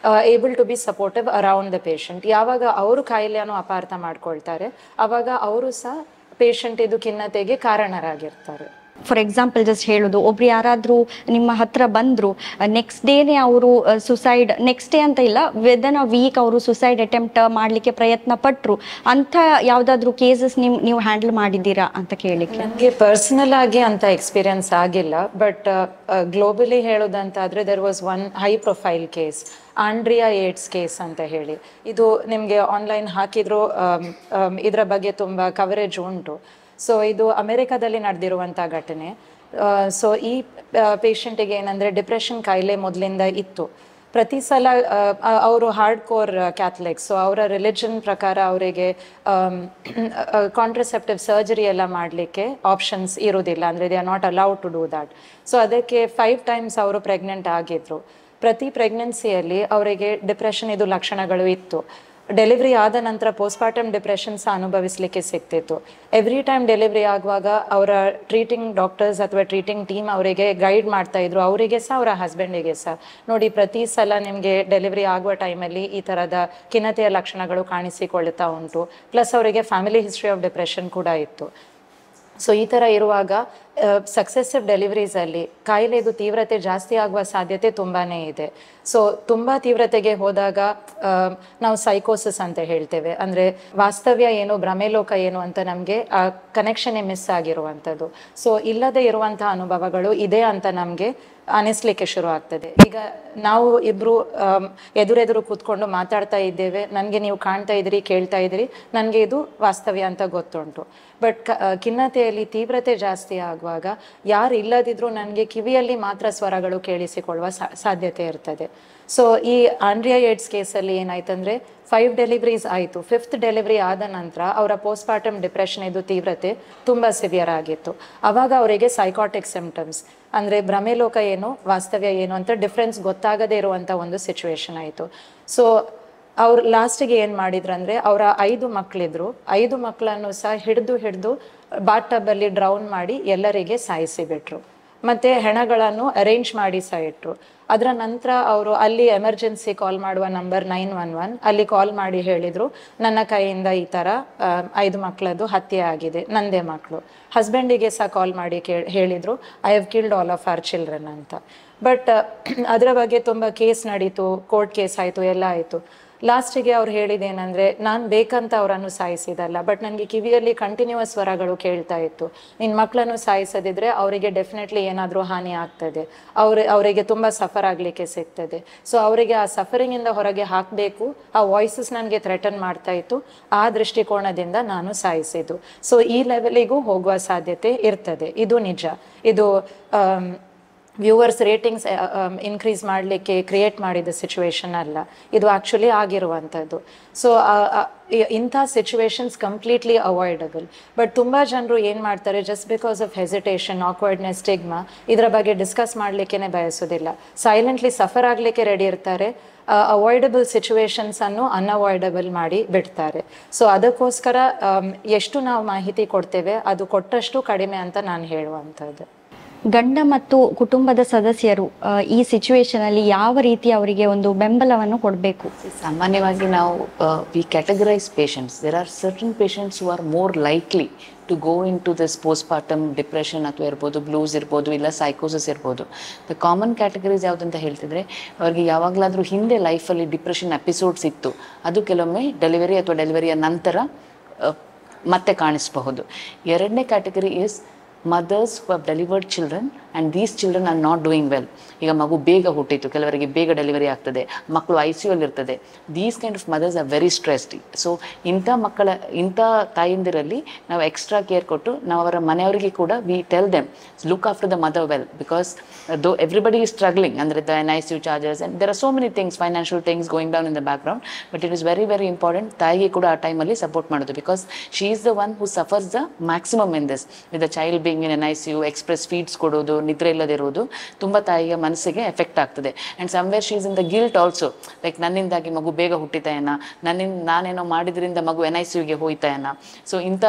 Speaker 3: able to be supportive around the patient. ಯಾವಾಗ ಅವರು ಕಾಯಿಲೆಯನ್ನು ಅಪಾರ್ಥ ಮಾಡ್ಕೊಳ್ತಾರೆ, ಆವಾಗ ಅವರು ಸಹ ಪೇಷಂಟ್ ಇದು ಖಿನ್ನತೆಗೆ ಕಾರಣರಾಗಿರ್ತಾರೆ.
Speaker 1: ಫಾರ್ ಎಕ್ಸಾಂಪಲ್ ಜಸ್ಟ್ ಹೇಳೋದು, ಒಬ್ರು ಯಾರಾದರೂ ನಿಮ್ಮ ಹತ್ರ ಬಂದರು, ನೆಕ್ಸ್ಟ್ ಡೇನೇ ಅವರು ಸುಸೈಡ್, ನೆಕ್ಸ್ಟ್ ಡೇ ಅಂತ ಇಲ್ಲ, ವಿದಿನ್ ಅ ವೀಕ್ ಅವರು ಸುಸೈಡ್ ಅಟೆಂಪ್ಟ್ ಮಾಡಲಿಕ್ಕೆ ಪ್ರಯತ್ನ ಪಟ್ಟರು, ಅಂಥ ಯಾವುದಾದ್ರೂ ಕೇಸಸ್ ನೀವು ಹ್ಯಾಂಡಲ್ ಮಾಡಿದ್ದೀರಾ ಅಂತ ಕೇಳಲಿಕ್ಕೆ.
Speaker 3: ನನಗೆ ಪರ್ಸನಲ್ ಆಗಿ ಅಂತ ಎಕ್ಸ್ಪೀರಿಯನ್ಸ್ ಆಗಿಲ್ಲ, ಬಟ್ ಗ್ಲೋಬಲಿ ಹೇಳೋದಂತಾದರೆ there was one high profile case, Andrea Yates case ಅಂತ ಹೇಳಿ. ಇದು ನಿಮಗೆ ಆನ್ಲೈನ್ ಹಾಕಿದ್ರು ಇದರ ಬಗ್ಗೆ ತುಂಬ ಕವರೇಜ್ ಉಂಟು. ಸೊ ಇದು ಅಮೆರಿಕಾದಲ್ಲಿ ನಡೆದಿರುವಂಥ ಘಟನೆ. ಸೊ ಈ ಪೇಷಂಟಿಗೆ ಏನಂದರೆ ಡಿಪ್ರೆಷನ್ ಕಾಯಿಲೆ ಮೊದಲಿಂದ ಇತ್ತು. ಪ್ರತಿ ಸಲ ಅವರು ಹಾರ್ಡ್ ಕೋರ್ ಕ್ಯಾಥಲಿಕ್ಸ್, ಸೊ ಅವರ ರಿಲಿಜನ್ ಪ್ರಕಾರ ಅವರಿಗೆ ಕಾಂಟ್ರಸೆಪ್ಟಿವ್ ಸರ್ಜರಿ ಎಲ್ಲ ಮಾಡಲಿಕ್ಕೆ ಆಪ್ಷನ್ಸ್ ಇರೋದಿಲ್ಲ, ಅಂದರೆ they are not allowed to do that. So ಅದಕ್ಕೆ 5 times ಅವರು ಪ್ರೆಗ್ನೆಂಟ್ ಆಗಿದ್ರು. ಪ್ರತಿ ಪ್ರೆಗ್ನೆನ್ಸಿಯಲ್ಲಿ ಅವರಿಗೆ ಡಿಪ್ರೆಷನ್ ಇದು ಲಕ್ಷಣಗಳು ಇತ್ತು. ಡೆಲಿವರಿ ಆದ ನಂತರ ಪೋಸ್ಟ್ಮಾರ್ಟಮ್ ಡಿಪ್ರೆಷನ್ ಸಹ ಅನುಭವಿಸಲಿಕ್ಕೆ ಸಿಗ್ತಿತ್ತು. ಎವ್ರಿ ಟೈಮ್ ಡೆಲಿವರಿ ಆಗುವಾಗ ಅವರ ಟ್ರೀಟಿಂಗ್ ಡಾಕ್ಟರ್ಸ್ ಅಥವಾ ಟ್ರೀಟಿಂಗ್ ಟೀಮ್ ಅವರಿಗೆ ಗೈಡ್ ಮಾಡ್ತಾ ಇದ್ರು, ಅವರಿಗೆ ಸಹ ಅವರ ಹಸ್ಬೆಂಡಿಗೆ ಸಹ, ನೋಡಿ ಪ್ರತಿ ಸಲ ನಿಮಗೆ ಡೆಲಿವರಿ ಆಗುವ ಟೈಮಲ್ಲಿ ಈ ಥರದ ಖಿನ್ನತೆಯ ಲಕ್ಷಣಗಳು ಕಾಣಿಸಿಕೊಳ್ತಾ ಉಂಟು. ಪ್ಲಸ್ ಅವರಿಗೆ ಫ್ಯಾಮಿಲಿ ಹಿಸ್ಟ್ರಿ ಆಫ್ ಡಿಪ್ರೆಷನ್ ಕೂಡ ಇತ್ತು. ಸೊ ಈ ಥರ ಇರುವಾಗ ಸಕ್ಸೆಸಿವ್ ಡೆಲಿವರೀಸಲ್ಲಿ ಕಾಯಿಲೆದು ತೀವ್ರತೆ ಜಾಸ್ತಿ ಆಗುವ ಸಾಧ್ಯತೆ ತುಂಬಾ ಇದೆ. ಸೊ ತುಂಬ ತೀವ್ರತೆಗೆ ಹೋದಾಗ ನಾವು ಸೈಕೋಸಿಸ್ ಅಂತ ಹೇಳ್ತೇವೆ, ಅಂದರೆ ವಾಸ್ತವ್ಯ ಏನು ಭ್ರಮೆಲೋಕ ಏನು ಅಂತ ನಮಗೆ ಆ ಕನೆಕ್ಷನ್ನೇ ಮಿಸ್ ಆಗಿರುವಂಥದ್ದು. ಸೊ ಇಲ್ಲದೆ ಇರುವಂಥ ಅನುಭವಗಳು ಇದೆ ಅಂತ ನಮಗೆ ಅನಿಸ್ಲಿಕ್ಕೆ ಶುರು ಆಗ್ತದೆ. ಈಗ ನಾವು ಇಬ್ಬರು ಎದುರೆದುರು ಕೂತ್ಕೊಂಡು ಮಾತಾಡ್ತಾ ಇದ್ದೇವೆ, ನನಗೆ ನೀವು ಕಾಣ್ತಾ ಇದ್ದೀರಿ, ಕೇಳ್ತಾ ಇದ್ದೀರಿ, ನನಗೆ ಇದು ವಾಸ್ತವ್ಯ ಅಂತ ಗೊತ್ತುಂಟು. ಬಟ್ ಖಿನ್ನತೆಯಲ್ಲಿ ತೀವ್ರತೆ ಜಾಸ್ತಿ ಆಗುವಾಗ ಯಾರು ಇಲ್ಲದಿದ್ರೂ ನನಗೆ ಕಿವಿಯಲ್ಲಿ ಮಾತ್ರ ಸ್ವರಗಳು ಕೇಳಿಸಿಕೊಳ್ಳುವ ಸಾಧ್ಯತೆ ಇರ್ತದೆ. ಸೊ ಈ ಆಂಡ್ರಿಯಾ ಏಡ್ಸ್ ಕೇಸಲ್ಲಿ ಏನಾಯ್ತಂದರೆ 5 ಡೆಲಿವರೀಸ್ ಆಯಿತು. 5th ಡೆಲಿವರಿ ಆದ ನಂತರ ಅವರ ಪೋಸ್ಟ್ಮಾರ್ಟಮ್ ಡಿಪ್ರೆಷನ್ ಇದು ತೀವ್ರತೆ ತುಂಬ ಸಿವಿಯರ್ ಆಗಿತ್ತು. ಆವಾಗ ಅವರಿಗೆ ಸೈಕಾಟಿಕ್ ಸಿಂಪ್ಟಮ್ಸ್, ಅಂದರೆ ಭ್ರಮೆಲೋಕ ಏನು ವಾಸ್ತವ್ಯ ಏನು ಅಂತ ಡಿಫ್ರೆನ್ಸ್ ಗೊತ್ತಾಗದೇ ಇರುವಂಥ ಒಂದು ಸಿಚುವೇಶನ್ ಆಯಿತು. ಸೊ ಅವ್ರು ಲಾಸ್ಟಿಗೆ ಏನು ಮಾಡಿದ್ರಂದರೆ, ಅವರ 5 ಮಕ್ಕಳಿದ್ರು, 5 ಮಕ್ಕಳನ್ನು ಸಹ ಹಿಡಿದು ಬಾತ್ ಟಬ್ಬಲ್ಲಿ ಡ್ರೌನ್ ಮಾಡಿ ಎಲ್ಲರಿಗೆ ಸಾಯಿಸಿಬಿಟ್ರು. ಮತ್ತು ಹೆಣಗಳನ್ನು ಅರೇಂಜ್ ಮಾಡಿ ಸಹ ಇಟ್ಟರು. ಅದರ ನಂತರ ಅವರು ಅಲ್ಲಿ ಎಮರ್ಜೆನ್ಸಿ ಕಾಲ್ ಮಾಡುವ ನಂಬರ್ 911 ಅಲ್ಲಿ ಕಾಲ್ ಮಾಡಿ ಹೇಳಿದರು, ನನ್ನ ಕೈಯಿಂದ ಈ ಥರ 5 ಮಕ್ಕಳದ್ದು ಹತ್ಯೆ ಆಗಿದೆ, ನಂದೇ ಮಕ್ಕಳು. ಹಸ್ಬೆಂಡಿಗೆ ಸಹ ಕಾಲ್ ಮಾಡಿ ಹೇಳಿದರು, I have killed all of our children ಅಂತ. ಬಟ್ ಅದರ ಬಗ್ಗೆ ತುಂಬ ಕೇಸ್ ನಡೀತು, ಕೋರ್ಟ್ ಕೇಸ್ ಆಯಿತು, ಎಲ್ಲ ಆಯಿತು. ಲಾಸ್ಟಿಗೆ ಅವ್ರು ಹೇಳಿದ್ದೇನೆಂದರೆ, ನಾನು ಬೇಕಂತ ಅವರನ್ನು ಸಾಯಿಸಿದಲ್ಲ, ಬಟ್ ನನಗೆ ಕಿವಿಯಲ್ಲಿ ಕಂಟಿನ್ಯೂಸ್ ಸ್ವರಗಳು ಕೇಳ್ತಾ ಇತ್ತು, ನಿನ್ನ ಮಕ್ಕಳನ್ನು ಸಾಯಿಸದಿದ್ರೆ ಅವರಿಗೆ ಡೆಫಿನೆಟ್ಲಿ ಏನಾದರೂ ಹಾನಿ ಆಗ್ತದೆ, ಅವರಿಗೆ ತುಂಬ ಸಫರ್ ಆಗಲಿಕ್ಕೆ ಸಿಗ್ತದೆ. ಸೊ ಅವರಿಗೆ ಆ ಸಫರಿಂಗಿಂದ ಹೊರಗೆ ಹಾಕಬೇಕು, ಆ ವಾಯ್ಸಸ್ ನನಗೆ ಥ್ರೆಟನ್ ಮಾಡ್ತಾ ಇತ್ತು, ಆ ದೃಷ್ಟಿಕೋನದಿಂದ ನಾನು ಸಾಯಿಸಿದ್ದು. ಸೊ ಈ ಲೆವೆಲಿಗೂ ಹೋಗುವ ಸಾಧ್ಯತೆ ಇರ್ತದೆ, ಇದು ನಿಜ. ಇದು ವ್ಯೂವರ್ಸ್ ರೇಟಿಂಗ್ಸ್ ಇನ್ಕ್ರೀಸ್ ಮಾಡಲಿಕ್ಕೆ ಕ್ರಿಯೇಟ್ ಮಾಡಿದ ಸಿಚುವೇಶನ್ ಅಲ್ಲ, ಇದು ಆ್ಯಕ್ಚುಲಿ ಆಗಿರುವಂಥದ್ದು. ಸೊ ಇಂಥ ಸಿಚುವೇಶನ್ಸ್ ಕಂಪ್ಲೀಟ್ಲಿ ಅವಾಯ್ಡಬಲ್. ಬಟ್ ತುಂಬ ಜನರು ಏನು ಮಾಡ್ತಾರೆ, just because of hesitation, awkwardness, stigma, ಇದರ ಬಗ್ಗೆ ಡಿಸ್ಕಸ್ ಮಾಡಲಿಕ್ಕೇ ಬಯಸೋದಿಲ್ಲ, ಸೈಲೆಂಟ್ಲಿ ಸಫರ್ ಆಗಲಿಕ್ಕೆ ರೆಡಿ ಇರ್ತಾರೆ, ಅವಾಯ್ಡಬಲ್ ಸಿಚುವೇಶನ್ಸನ್ನು ಅನ್ಅವಾಯ್ಡಬಲ್ ಮಾಡಿ ಬಿಡ್ತಾರೆ. ಸೊ ಅದಕ್ಕೋಸ್ಕರ ಎಷ್ಟು ನಾವು ಮಾಹಿತಿ ಕೊಡ್ತೇವೆ ಅದು ಕೊಟ್ಟಷ್ಟು ಕಡಿಮೆ ಅಂತ ನಾನು ಹೇಳುವಂಥದ್ದು.
Speaker 1: ಗಂಡ ಮತ್ತು ಕುಟುಂಬದ ಸದಸ್ಯರು ಈ ಸಿಚುವೇಶನಲ್ಲಿ ಯಾವ ರೀತಿ ಅವರಿಗೆ ಒಂದು ಬೆಂಬಲವನ್ನು ಕೊಡಬೇಕು?
Speaker 2: ಸಾಮಾನ್ಯವಾಗಿ ನಾವು we categorize patients. There are certain patients who are more likely to go into this postpartum depression ಅಥವಾ ಇರ್ಬೋದು, ಬ್ಲೂಸ್ ಇರ್ಬೋದು, ಇಲ್ಲ ಸೈಕೋಸಿಸ್ ಇರ್ಬೋದು. ದ ಕಾಮನ್ ಕ್ಯಾಟಗರೀಸ್ ಯಾವುದಂತ ಹೇಳ್ತಿದ್ರೆ, ಅವ್ರಿಗೆ ಯಾವಾಗಲಾದರೂ ಹಿಂದೆ ಲೈಫಲ್ಲಿ ಡಿಪ್ರೆಷನ್ ಎಪಿಸೋಡ್ಸ್ ಇತ್ತು, ಅದು ಕೆಲವೊಮ್ಮೆ ಡೆಲಿವರಿ ಅಥವಾ ಡೆಲಿವರಿಯ ನಂತರ ಮತ್ತೆ ಕಾಣಿಸಬಹುದು. ಎರಡನೇ category is mothers who have delivered children and these children are not doing well. ಈಗ ಮಗು ಬೇಗ ಹುಟ್ಟಿತು, ಕೆಲವರಿಗೆ ಬೇಗ ಡೆಲಿವರಿ ಆಗ್ತದೆ, ಮಕ್ಕಳು ICU ಅಲ್ಲಿ ಇರ್ತದೆ. These kind of mothers are very stressed. So ಇಂಥ ತಾಯಂದಿರಲ್ಲಿ ನಾವು ಎಕ್ಸ್ಟ್ರಾ ಕೇರ್ ಕೊಟ್ಟು ನಾವು ಅವರ ಮನೆಯವರಿಗೆ ಕೂಡ we tell them look after the mother well, because though everybody is struggling, ಅಂದರೆ the ICU charges and there are so many things, financial things going down in the background. But it is very very important ತಾಯಿಗೆ ಕೂಡ ಆ ಟೈಮಲ್ಲಿ support ಮಾಡೋದು, because she is the one who suffers the maximum in this with the child being in ICU. Express feeds ಕೊಡೋದು, ನಿದ್ರೆ ಇಲ್ಲದಿರೋದು ತುಂಬ ತಾಯಿಯ ಮನಸ್ಸಿಗೆ ಎಫೆಕ್ಟ್ ಆಗ್ತದೆ. And somewhere she is in the guilt also, like ನನ್ನಿಂದಾಗಿ ಮಗು ಬೇಗ ಹುಟ್ಟಿತಾಯನ, ನಾನೇನೋ ಮಾಡಿದ್ರಿಂದ ಮಗು NICUಗೆ ಹೋಯ್ತಾಯನ. ಸೊ ಇಂಥ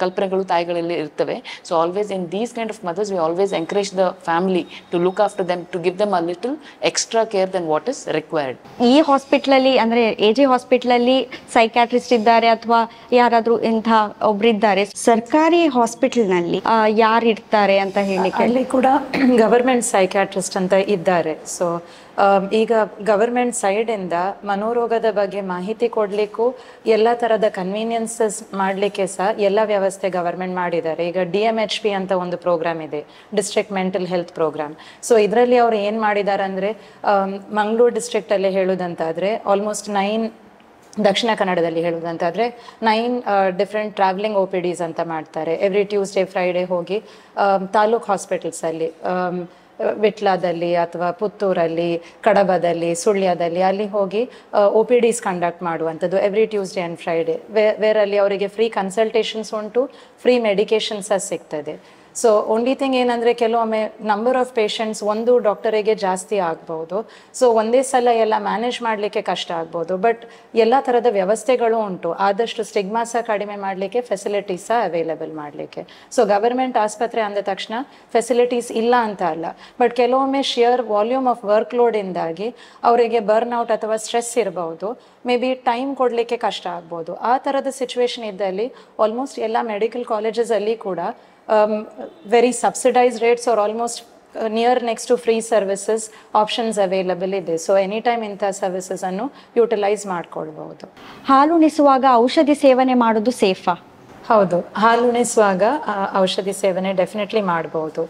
Speaker 2: ಕಲ್ಪನೆಗಳು ತಾಯಿಗಳಲ್ಲಿ ಇರ್ತವೆ. So always in these kind of mothers we always encourage the family to look after them, to give them a little extra care then what is required.
Speaker 1: ಈ ಹಾಸ್ಪಿಟ್ಲಲ್ಲಿ ಅಂದರೆ AJ ಹಾಸ್ಪಿಟ್ಲಲ್ಲಿ ಸೈಕ್ಯಾಟ್ರಿಸ್ಟ್ ಇದ್ದಾರೆ ಅಥವಾ ಯಾರಾದರೂ ಇಂಥ ಒಬ್ಬರಿದ್ದಾರೆ, ಸರ್ಕಾರಿ ಹಾಸ್ಪಿಟಲ್ನಲ್ಲಿ ಯಾರು ಇರ್ತಾರೆ ಅಂತ ಹೇಳಿ?
Speaker 3: ಅಲ್ಲಿ ಕೂಡ ಗವರ್ಮೆಂಟ್ ಸೈಕ್ಯಾಟ್ರಿಸ್ಟ್ ಅಂತ ಇದ್ದಾರೆ. ಸೊ ಈಗ ಗವರ್ಮೆಂಟ್ ಸೈಡಿಂದ ಮನೋರೋಗದ ಬಗ್ಗೆ ಮಾಹಿತಿ ಕೊಡಲಿಕ್ಕೂ ಎಲ್ಲ ಥರದ ಕನ್ವೀನಿಯನ್ಸಸ್ ಮಾಡಲಿಕ್ಕೆ ಸಹ ಎಲ್ಲ ವ್ಯವಸ್ಥೆ ಗವರ್ಮೆಂಟ್ ಮಾಡಿದ್ದಾರೆ. ಈಗ DMHP ಅಂತ ಒಂದು ಪ್ರೋಗ್ರಾಮ್ ಇದೆ, district mental health programme. So ಇದರಲ್ಲಿ ಅವರು ಏನು ಮಾಡಿದ್ದಾರೆ ಅಂದರೆ, ಮಂಗಳೂರು ಡಿಸ್ಟ್ರಿಕ್ಟಲ್ಲಿ ಹೇಳೋದಂತಾದರೆ ಆಲ್ಮೋಸ್ಟ್ 9, ದಕ್ಷಿಣ ಕನ್ನಡದಲ್ಲಿ ಹೇಳುವುದಂತಾದರೆ 9 ಡಿಫ್ರೆಂಟ್ ಟ್ರಾವೆಲಿಂಗ್ OPDs ಅಂತ ಮಾಡ್ತಾರೆ. ಎವ್ರಿ ಟ್ಯೂಸ್ಡೇ ಫ್ರೈಡೇ ಹೋಗಿ ತಾಲೂಕ್ ಹಾಸ್ಪಿಟಲ್ಸಲ್ಲಿ, ವಿಟ್ಲಾದಲ್ಲಿ ಅಥವಾ ಪುತ್ತೂರಲ್ಲಿ, ಕಡಬದಲ್ಲಿ, ಸುಳ್ಯದಲ್ಲಿ ಅಲ್ಲಿ ಹೋಗಿ OPDs ಕಂಡಕ್ಟ್ ಮಾಡುವಂಥದ್ದು ಎವ್ರಿ ಟ್ಯೂಸ್ಡೇ ಆ್ಯಂಡ್ ಫ್ರೈಡೇ. ವೇರಲ್ಲಿ ಅವರಿಗೆ ಫ್ರೀ ಕನ್ಸಲ್ಟೇಷನ್ಸ್ ಉಂಟು, ಫ್ರೀ ಮೆಡಿಕೇಷನ್ಸ್ ಸಹ ಸಿಗ್ತದೆ. ಸೊ ಓನ್ಲಿ ಥಿಂಗ್ ಏನಂದರೆ, ಕೆಲವೊಮ್ಮೆ ನಂಬರ್ ಆಫ್ ಪೇಷಂಟ್ಸ್ ಒಂದು ಡಾಕ್ಟರಿಗೆ ಜಾಸ್ತಿ ಆಗ್ಬೋದು. ಸೊ ಒಂದೇ ಸಲ ಎಲ್ಲ ಮ್ಯಾನೇಜ್ ಮಾಡಲಿಕ್ಕೆ ಕಷ್ಟ ಆಗ್ಬೋದು. ಬಟ್ ಎಲ್ಲ ಥರದ ವ್ಯವಸ್ಥೆಗಳು ಉಂಟು, ಆದಷ್ಟು ಸ್ಟಿಗ್ಮಾ ಸಹ ಕಡಿಮೆ ಮಾಡಲಿಕ್ಕೆ ಫೆಸಿಲಿಟೀಸ್ ಸಹ ಅವೈಲೇಬಲ್ ಮಾಡಲಿಕ್ಕೆ. ಸೊ ಗವರ್ಮೆಂಟ್ ಆಸ್ಪತ್ರೆ ಅಂದ ತಕ್ಷಣ ಫೆಸಿಲಿಟೀಸ್ ಇಲ್ಲ ಅಂತ ಅಲ್ಲ, ಬಟ್ ಕೆಲವೊಮ್ಮೆ ಶಿಯರ್ ವಾಲ್ಯೂಮ್ ಆಫ್ ವರ್ಕ್ ಲೋಡಿಂದಾಗಿ ಅವರಿಗೆ ಬರ್ನ್ಔಟ್ ಅಥವಾ ಸ್ಟ್ರೆಸ್ ಇರಬಹುದು, ಮೇ ಬಿ ಟೈಮ್ ಕೊಡಲಿಕ್ಕೆ ಕಷ್ಟ ಆಗ್ಬೋದು. ಆ ಥರದ ಸಿಚುವೇಶನ್ ಇದ್ದಲ್ಲಿ ಆಲ್ಮೋಸ್ಟ್ ಎಲ್ಲ ಮೆಡಿಕಲ್ ಕಾಲೇಜಸಲ್ಲಿ ಕೂಡ very subsidized rates or almost near next to free services options available ಇದೆ. ಸೊ ಎನಿ ಟೈಮ್ ಇಂಥ ಸರ್ವಿಸಸ್ ಅನ್ನು ಯುಟಿಲೈಸ್ ಮಾಡ್ಕೊಳ್ಬಹುದು.
Speaker 1: ಹಾಲುಣಿಸುವಾಗ ಔಷಧಿ ಸೇವನೆ ಮಾಡೋದು ಸೇಫಾ?
Speaker 3: ಹೌದು, ಹಾಲುಣಿಸುವಾಗ ಔಷಧಿ ಸೇವನೆ ಡೆಫಿನೆಟ್ಲಿ ಮಾಡ್ಬೋದು.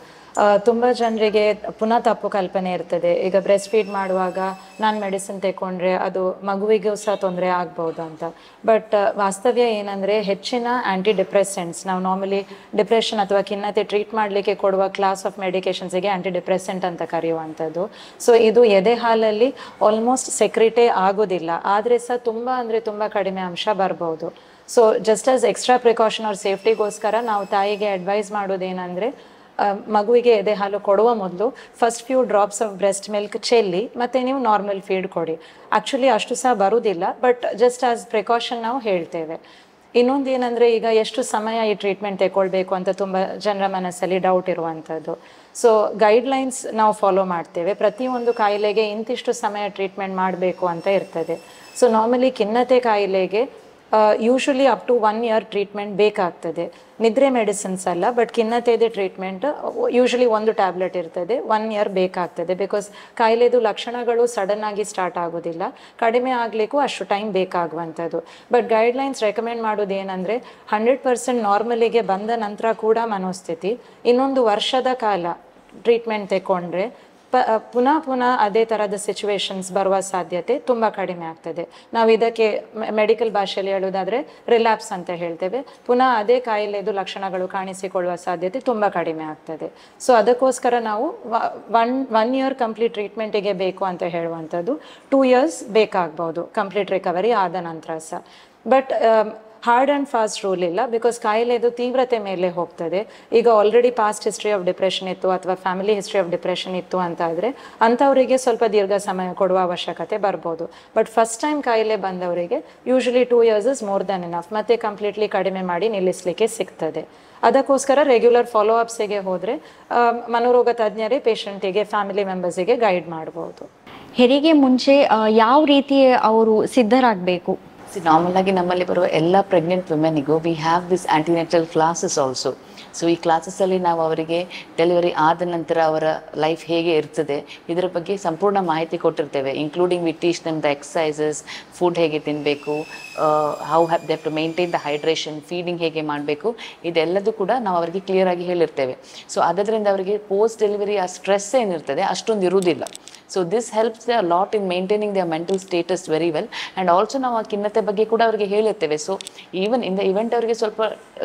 Speaker 3: ತುಂಬ ಜನರಿಗೆ ಪುನಃ ತಪ್ಪು ಕಲ್ಪನೆ ಇರ್ತದೆ. ಈಗ ಬ್ರೆಸ್ಟ್ ಫೀಡ್ ಮಾಡುವಾಗ ನಾನು ಮೆಡಿಸಿನ್ ತೆಕೊಂಡ್ರೆ ಅದು ಮಗುವಿಗೂ ಸಹ ತೊಂದರೆ ಆಗ್ಬೋದು ಅಂತ. ಬಟ್ ವಾಸ್ತವ್ಯ ಏನಂದರೆ, ಹೆಚ್ಚಿನ ಆ್ಯಂಟಿ ಡಿಪ್ರೆಸೆಂಟ್ಸ್, ನಾವು ನಾರ್ಮಲಿ ಡಿಪ್ರೆಷನ್ ಅಥವಾ ಖಿನ್ನತೆ ಟ್ರೀಟ್ ಮಾಡಲಿಕ್ಕೆ ಕೊಡುವ ಕ್ಲಾಸ್ ಆಫ್ ಮೆಡಿಕೇಷನ್ಸಿಗೆ ಆ್ಯಂಟಿ ಡಿಪ್ರೆಸೆಂಟ್ ಅಂತ ಕರೆಯುವಂಥದ್ದು. ಸೊ ಇದು ಎದೆ ಹಾಲಲ್ಲಿ ಆಲ್ಮೋಸ್ಟ್ ಸೆಕ್ರಿಟೇ ಆಗೋದಿಲ್ಲ, ಆದರೆ ಸಹ ತುಂಬ ಕಡಿಮೆ ಅಂಶ ಬರ್ಬೋದು. So just as extra precaution ಅವ್ರ ಸೇಫ್ಟಿಗೋಸ್ಕರ ನಾವು ತಾಯಿಗೆ ಅಡ್ವೈಸ್ ಮಾಡೋದೇನೆಂದರೆ, ಮಗುವಿಗೆ ಎದೆ ಹಾಲು ಕೊಡುವ ಮೊದಲು first few drops of breast milk ಚೆಲ್ಲಿ ಮತ್ತೆ ನೀವು ನಾರ್ಮಲ್ ಫೀಡ್ ಕೊಡಿ. ಆ್ಯಕ್ಚುಲಿ ಅಷ್ಟು ಸಹ ಬರುವುದಿಲ್ಲ, ಬಟ್ ಜಸ್ಟ್ ಆಸ್ ಪ್ರಿಕಾಷನ್ ನಾವು ಹೇಳ್ತೇವೆ. ಇನ್ನೊಂದು ಏನಂದರೆ, ಈಗ ಎಷ್ಟು ಸಮಯ ಈ ಟ್ರೀಟ್ಮೆಂಟ್ ತಗೊಳ್ಬೇಕು ಅಂತ ತುಂಬ ಜನರ ಮನಸ್ಸಲ್ಲಿ ಡೌಟ್ ಇರುವಂಥದ್ದು. ಸೊ ಗೈಡ್ಲೈನ್ಸ್ ನಾವು ಫಾಲೋ ಮಾಡ್ತೇವೆ. ಪ್ರತಿಯೊಂದು ಕಾಯಿಲೆಗೆ ಇಂತಿಷ್ಟು ಸಮಯ ಟ್ರೀಟ್ಮೆಂಟ್ ಮಾಡಬೇಕು ಅಂತ ಇರ್ತದೆ. ಸೊ ನಾರ್ಮಲಿ ಖಿನ್ನತೆ ಕಾಯಿಲೆಗೆ usually up to 1 year treatment ಬೇಕಾಗ್ತದೆ. ನಿದ್ರೆ ಮೆಡಿಸಿನ್ಸ್ ಅಲ್ಲ, ಬಟ್ ಖಿನ್ನತೆದೆ ಟ್ರೀಟ್ಮೆಂಟ್ ಯೂಶ್ವಲಿ 1 ಟ್ಯಾಬ್ಲೆಟ್ ಇರ್ತದೆ, 1 year ಬೇಕಾಗ್ತದೆ. ಬಿಕಾಸ್ ಕಾಯಿಲೆದು ಲಕ್ಷಣಗಳು ಸಡನ್ ಆಗಿ ಸ್ಟಾರ್ಟ್ ಆಗೋದಿಲ್ಲ, ಕಡಿಮೆ ಆಗಲಿಕ್ಕೂ ಅಷ್ಟು ಟೈಮ್ ಬೇಕಾಗುವಂಥದ್ದು. ಬಟ್ ಗೈಡ್ಲೈನ್ಸ್ ರೆಕಮೆಂಡ್ ಮಾಡೋದು ಏನಂದರೆ, 100% ನಾರ್ಮಲಿಗೆ ಬಂದ ನಂತರ ಕೂಡ ಮನೋಸ್ಥಿತಿ ಇನ್ನೊಂದು ವರ್ಷದ ಕಾಲ ಟ್ರೀಟ್ಮೆಂಟ್ ತಗೊಂಡ್ರೆ ಪುನಃ ಅದೇ ಥರದ ಸಿಚುವೇಶನ್ಸ್ ಬರುವ ಸಾಧ್ಯತೆ ತುಂಬ ಕಡಿಮೆ ಆಗ್ತದೆ. ನಾವು ಇದಕ್ಕೆ ಮೆಡಿಕಲ್ ಭಾಷೆಯಲ್ಲಿ ಹೇಳೋದಾದರೆ ರಿಲ್ಯಾಪ್ಸ್ ಅಂತ ಹೇಳ್ತೇವೆ. ಪುನಃ ಅದೇ ಕಾಯಿಲೆದು ಲಕ್ಷಣಗಳು ಕಾಣಿಸಿಕೊಳ್ಳುವ ಸಾಧ್ಯತೆ ತುಂಬ ಕಡಿಮೆ ಆಗ್ತದೆ. ಸೊ ಅದಕ್ಕೋಸ್ಕರ ನಾವು 1 year ಕಂಪ್ಲೀಟ್ ಟ್ರೀಟ್ಮೆಂಟಿಗೆ ಬೇಕು ಅಂತ ಹೇಳುವಂಥದ್ದು. 2 years ಬೇಕಾಗ್ಬೋದು ಕಂಪ್ಲೀಟ್ ರಿಕವರಿ ಆದ ನಂತರ ಸಹ. But hard and fast rule ಇಲ್ಲ, ಬಿಕಾಸ್ ಕಾಯಿಲೆದು ತೀವ್ರತೆ ಮೇಲೆ ಹೋಗ್ತದೆ. ಈಗ already past history of depression ಇತ್ತು ಅಥವಾ ಫ್ಯಾಮಿಲಿ ಹಿಸ್ಟ್ರಿ ಆಫ್ ಡಿಪ್ರೆಷನ್ ಇತ್ತು ಅಂತ ಆದರೆ ಅಂಥವರಿಗೆ ಸ್ವಲ್ಪ ದೀರ್ಘ ಸಮಯ ಕೊಡುವ ಅವಶ್ಯಕತೆ ಬರ್ಬೋದು. ಬಟ್ ಫಸ್ಟ್ ಟೈಮ್ ಕಾಯಿಲೆ ಬಂದವರಿಗೆ usually 2 years is more than enough. ಮತ್ತೆ ಕಂಪ್ಲೀಟ್ಲಿ ಕಡಿಮೆ ಮಾಡಿ ನಿಲ್ಲಿಸಲಿಕ್ಕೆ ಸಿಗ್ತದೆ. ಅದಕ್ಕೋಸ್ಕರ ರೆಗ್ಯುಲರ್ ಫಾಲೋ ಅಪ್ಸಿಗೆ ಹೋದರೆ ಮನೋರೋಗ ತಜ್ಞರೇ ಪೇಷಂಟಿಗೆ, ಫ್ಯಾಮಿಲಿ ಮೆಂಬರ್ಸಿಗೆ ಗೈಡ್ ಮಾಡ್ಬೋದು.
Speaker 1: ಹೆರಿಗೆ ಮುಂಚೆ ಯಾವ ರೀತಿ ಅವರು ಸಿದ್ಧರಾಗಬೇಕು?
Speaker 2: ನಾರ್ಮಲ್ ಆಗಿ ನಮ್ಮಲ್ಲಿ ಬರುವ ಎಲ್ಲ ಪ್ರೆಗ್ನೆಂಟ್ ವುಮೆನಿಗೂ we have this antenatal classes also. So ಈ ಕ್ಲಾಸಸ್ಸಲ್ಲಿ ನಾವು ಅವರಿಗೆ ಡೆಲಿವರಿ ಆದ ನಂತರ ಅವರ ಲೈಫ್ ಹೇಗೆ ಇರ್ತದೆ ಇದರ ಬಗ್ಗೆ ಸಂಪೂರ್ಣ ಮಾಹಿತಿ ಕೊಟ್ಟಿರ್ತೇವೆ. Including we teach them the exercises, food ಹೇಗೆ ತಿನ್ನಬೇಕು, how have they to maintain the hydration, feeding ಹೇಗೆ ಮಾಡಬೇಕು, ಇದೆಲ್ಲದೂ ಕೂಡ ನಾವು ಅವರಿಗೆ ಕ್ಲಿಯರ್ ಆಗಿ ಹೇಳಿರ್ತೇವೆ. ಸೊ ಅದರಿಂದ ಅವರಿಗೆ ಪೋಸ್ಟ್ ಡೆಲಿವರಿ ಆ ಸ್ಟ್ರೆಸ್ ಏನಿರ್ತದೆ ಅಷ್ಟೊಂದು ಇರುವುದಿಲ್ಲ. So this helps the lot in maintaining the mental status very well. And also ನಾವು ಆ ಖಿನ್ನತೆ ಬಗ್ಗೆ ಕೂಡ ಅವರಿಗೆ ಹೇಳಿರ್ತೇವೆ. So even in the event ಅವರಿಗೆ ಸ್ವಲ್ಪ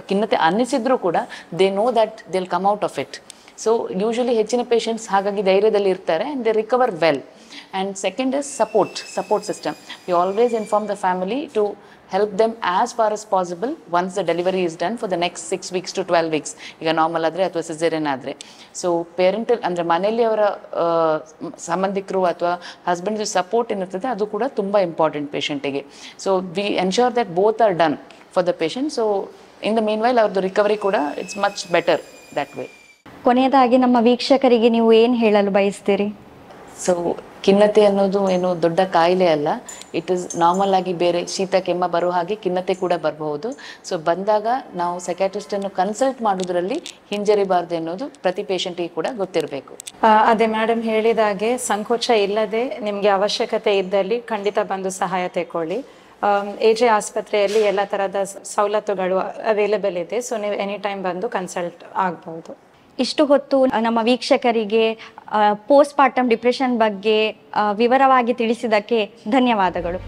Speaker 2: ಖಿನ್ನತೆ ಅನ್ನಿಸಿದ್ರೂ ಕೂಡ they know that they will come out of it. So usually ಹೆಚ್ಚಿನ ಪೇಷಂಟ್ಸ್ ಹಾಗಾಗಿ ಧೈರ್ಯದಲ್ಲಿ ಇರ್ತಾರೆ and they recover well. And second is support system. We always inform the family to help them as far as possible once the delivery is done for the next 6 weeks to 12 weeks. ಈಗ normal ಆದರೆ ಅಥವಾ caesarean ಆದರೆ. So parental ಅಂದರೆ ಮನೆಯಲ್ಲಿ ಅವರ ಸಂಬಂಧಿಕರು ಅಥವಾ husband support ಏನಿರ್ತದೆ ಅದು ಕೂಡ ತುಂಬ ಇಂಪಾರ್ಟೆಂಟ್ ಪೇಷಂಟಿಗೆ. So we ensure that both are done for the patient. So in the meanwhile ಅವ್ರದ್ದು ರಿಕವರಿ ಕೂಡ it's much better that way.
Speaker 1: ಕೊನೆಯದಾಗಿ ನಮ್ಮ ವೀಕ್ಷಕರಿಗೆ ನೀವು ಏನು ಹೇಳಲು ಬಯಸ್ತೀರಿ?
Speaker 2: ಸೊ ಖಿನ್ನತೆ ಅನ್ನೋದು ಏನು ದೊಡ್ಡ ಕಾಯಿಲೆ ಅಲ್ಲ. ಇಟ್ ಇಸ್ ನಾರ್ಮಲ್ ಆಗಿ ಬೇರೆ ಶೀತ ಕೆಮ್ಮ ಬರೋ ಹಾಗೆ ಖಿನ್ನತೆ ಕೂಡ ಬರಬಹುದು. ಸೊ ಬಂದಾಗ ನಾವು ಸೈಕ್ಯಾಟ್ರಿಸ್ಟನ್ನು ಕನ್ಸಲ್ಟ್ ಮಾಡೋದ್ರಲ್ಲಿ ಹಿಂಜರಿಬಾರ್ದು ಅನ್ನೋದು ಪ್ರತಿ ಪೇಷಂಟಿಗೆ ಕೂಡ ಗೊತ್ತಿರಬೇಕು.
Speaker 3: ಅದೇ ಮೇಡಮ್ ಹೇಳಿದಾಗೆ ಸಂಕೋಚ ಇಲ್ಲದೆ ನಿಮಗೆ ಅವಶ್ಯಕತೆ ಇದ್ದಲ್ಲಿ ಖಂಡಿತ ಬಂದು ಸಹಾಯ ತೆಗೊಳ್ಳಿ. AJ ಆಸ್ಪತ್ರೆಯಲ್ಲಿ ಎಲ್ಲ ಥರದ ಸವಲತ್ತುಗಳು ಅವೈಲೇಬಲ್ ಇದೆ. ಸೊ ನೀವು ಎನಿ ಟೈಮ್ ಬಂದು ಕನ್ಸಲ್ಟ್ ಆಗ್ಬೋದು.
Speaker 1: ಇಷ್ಟು ಹೊತ್ತು ನಮ್ಮ ವೀಕ್ಷಕರಿಗೆ ಪೋಸ್ಟ್ ಪಾರ್ಟಮ್ ಡಿಪ್ರೆಷನ್ ಬಗ್ಗೆ ವಿವರವಾಗಿ ತಿಳಿಸಿದ್ದಕ್ಕೆ ಧನ್ಯವಾದಗಳು.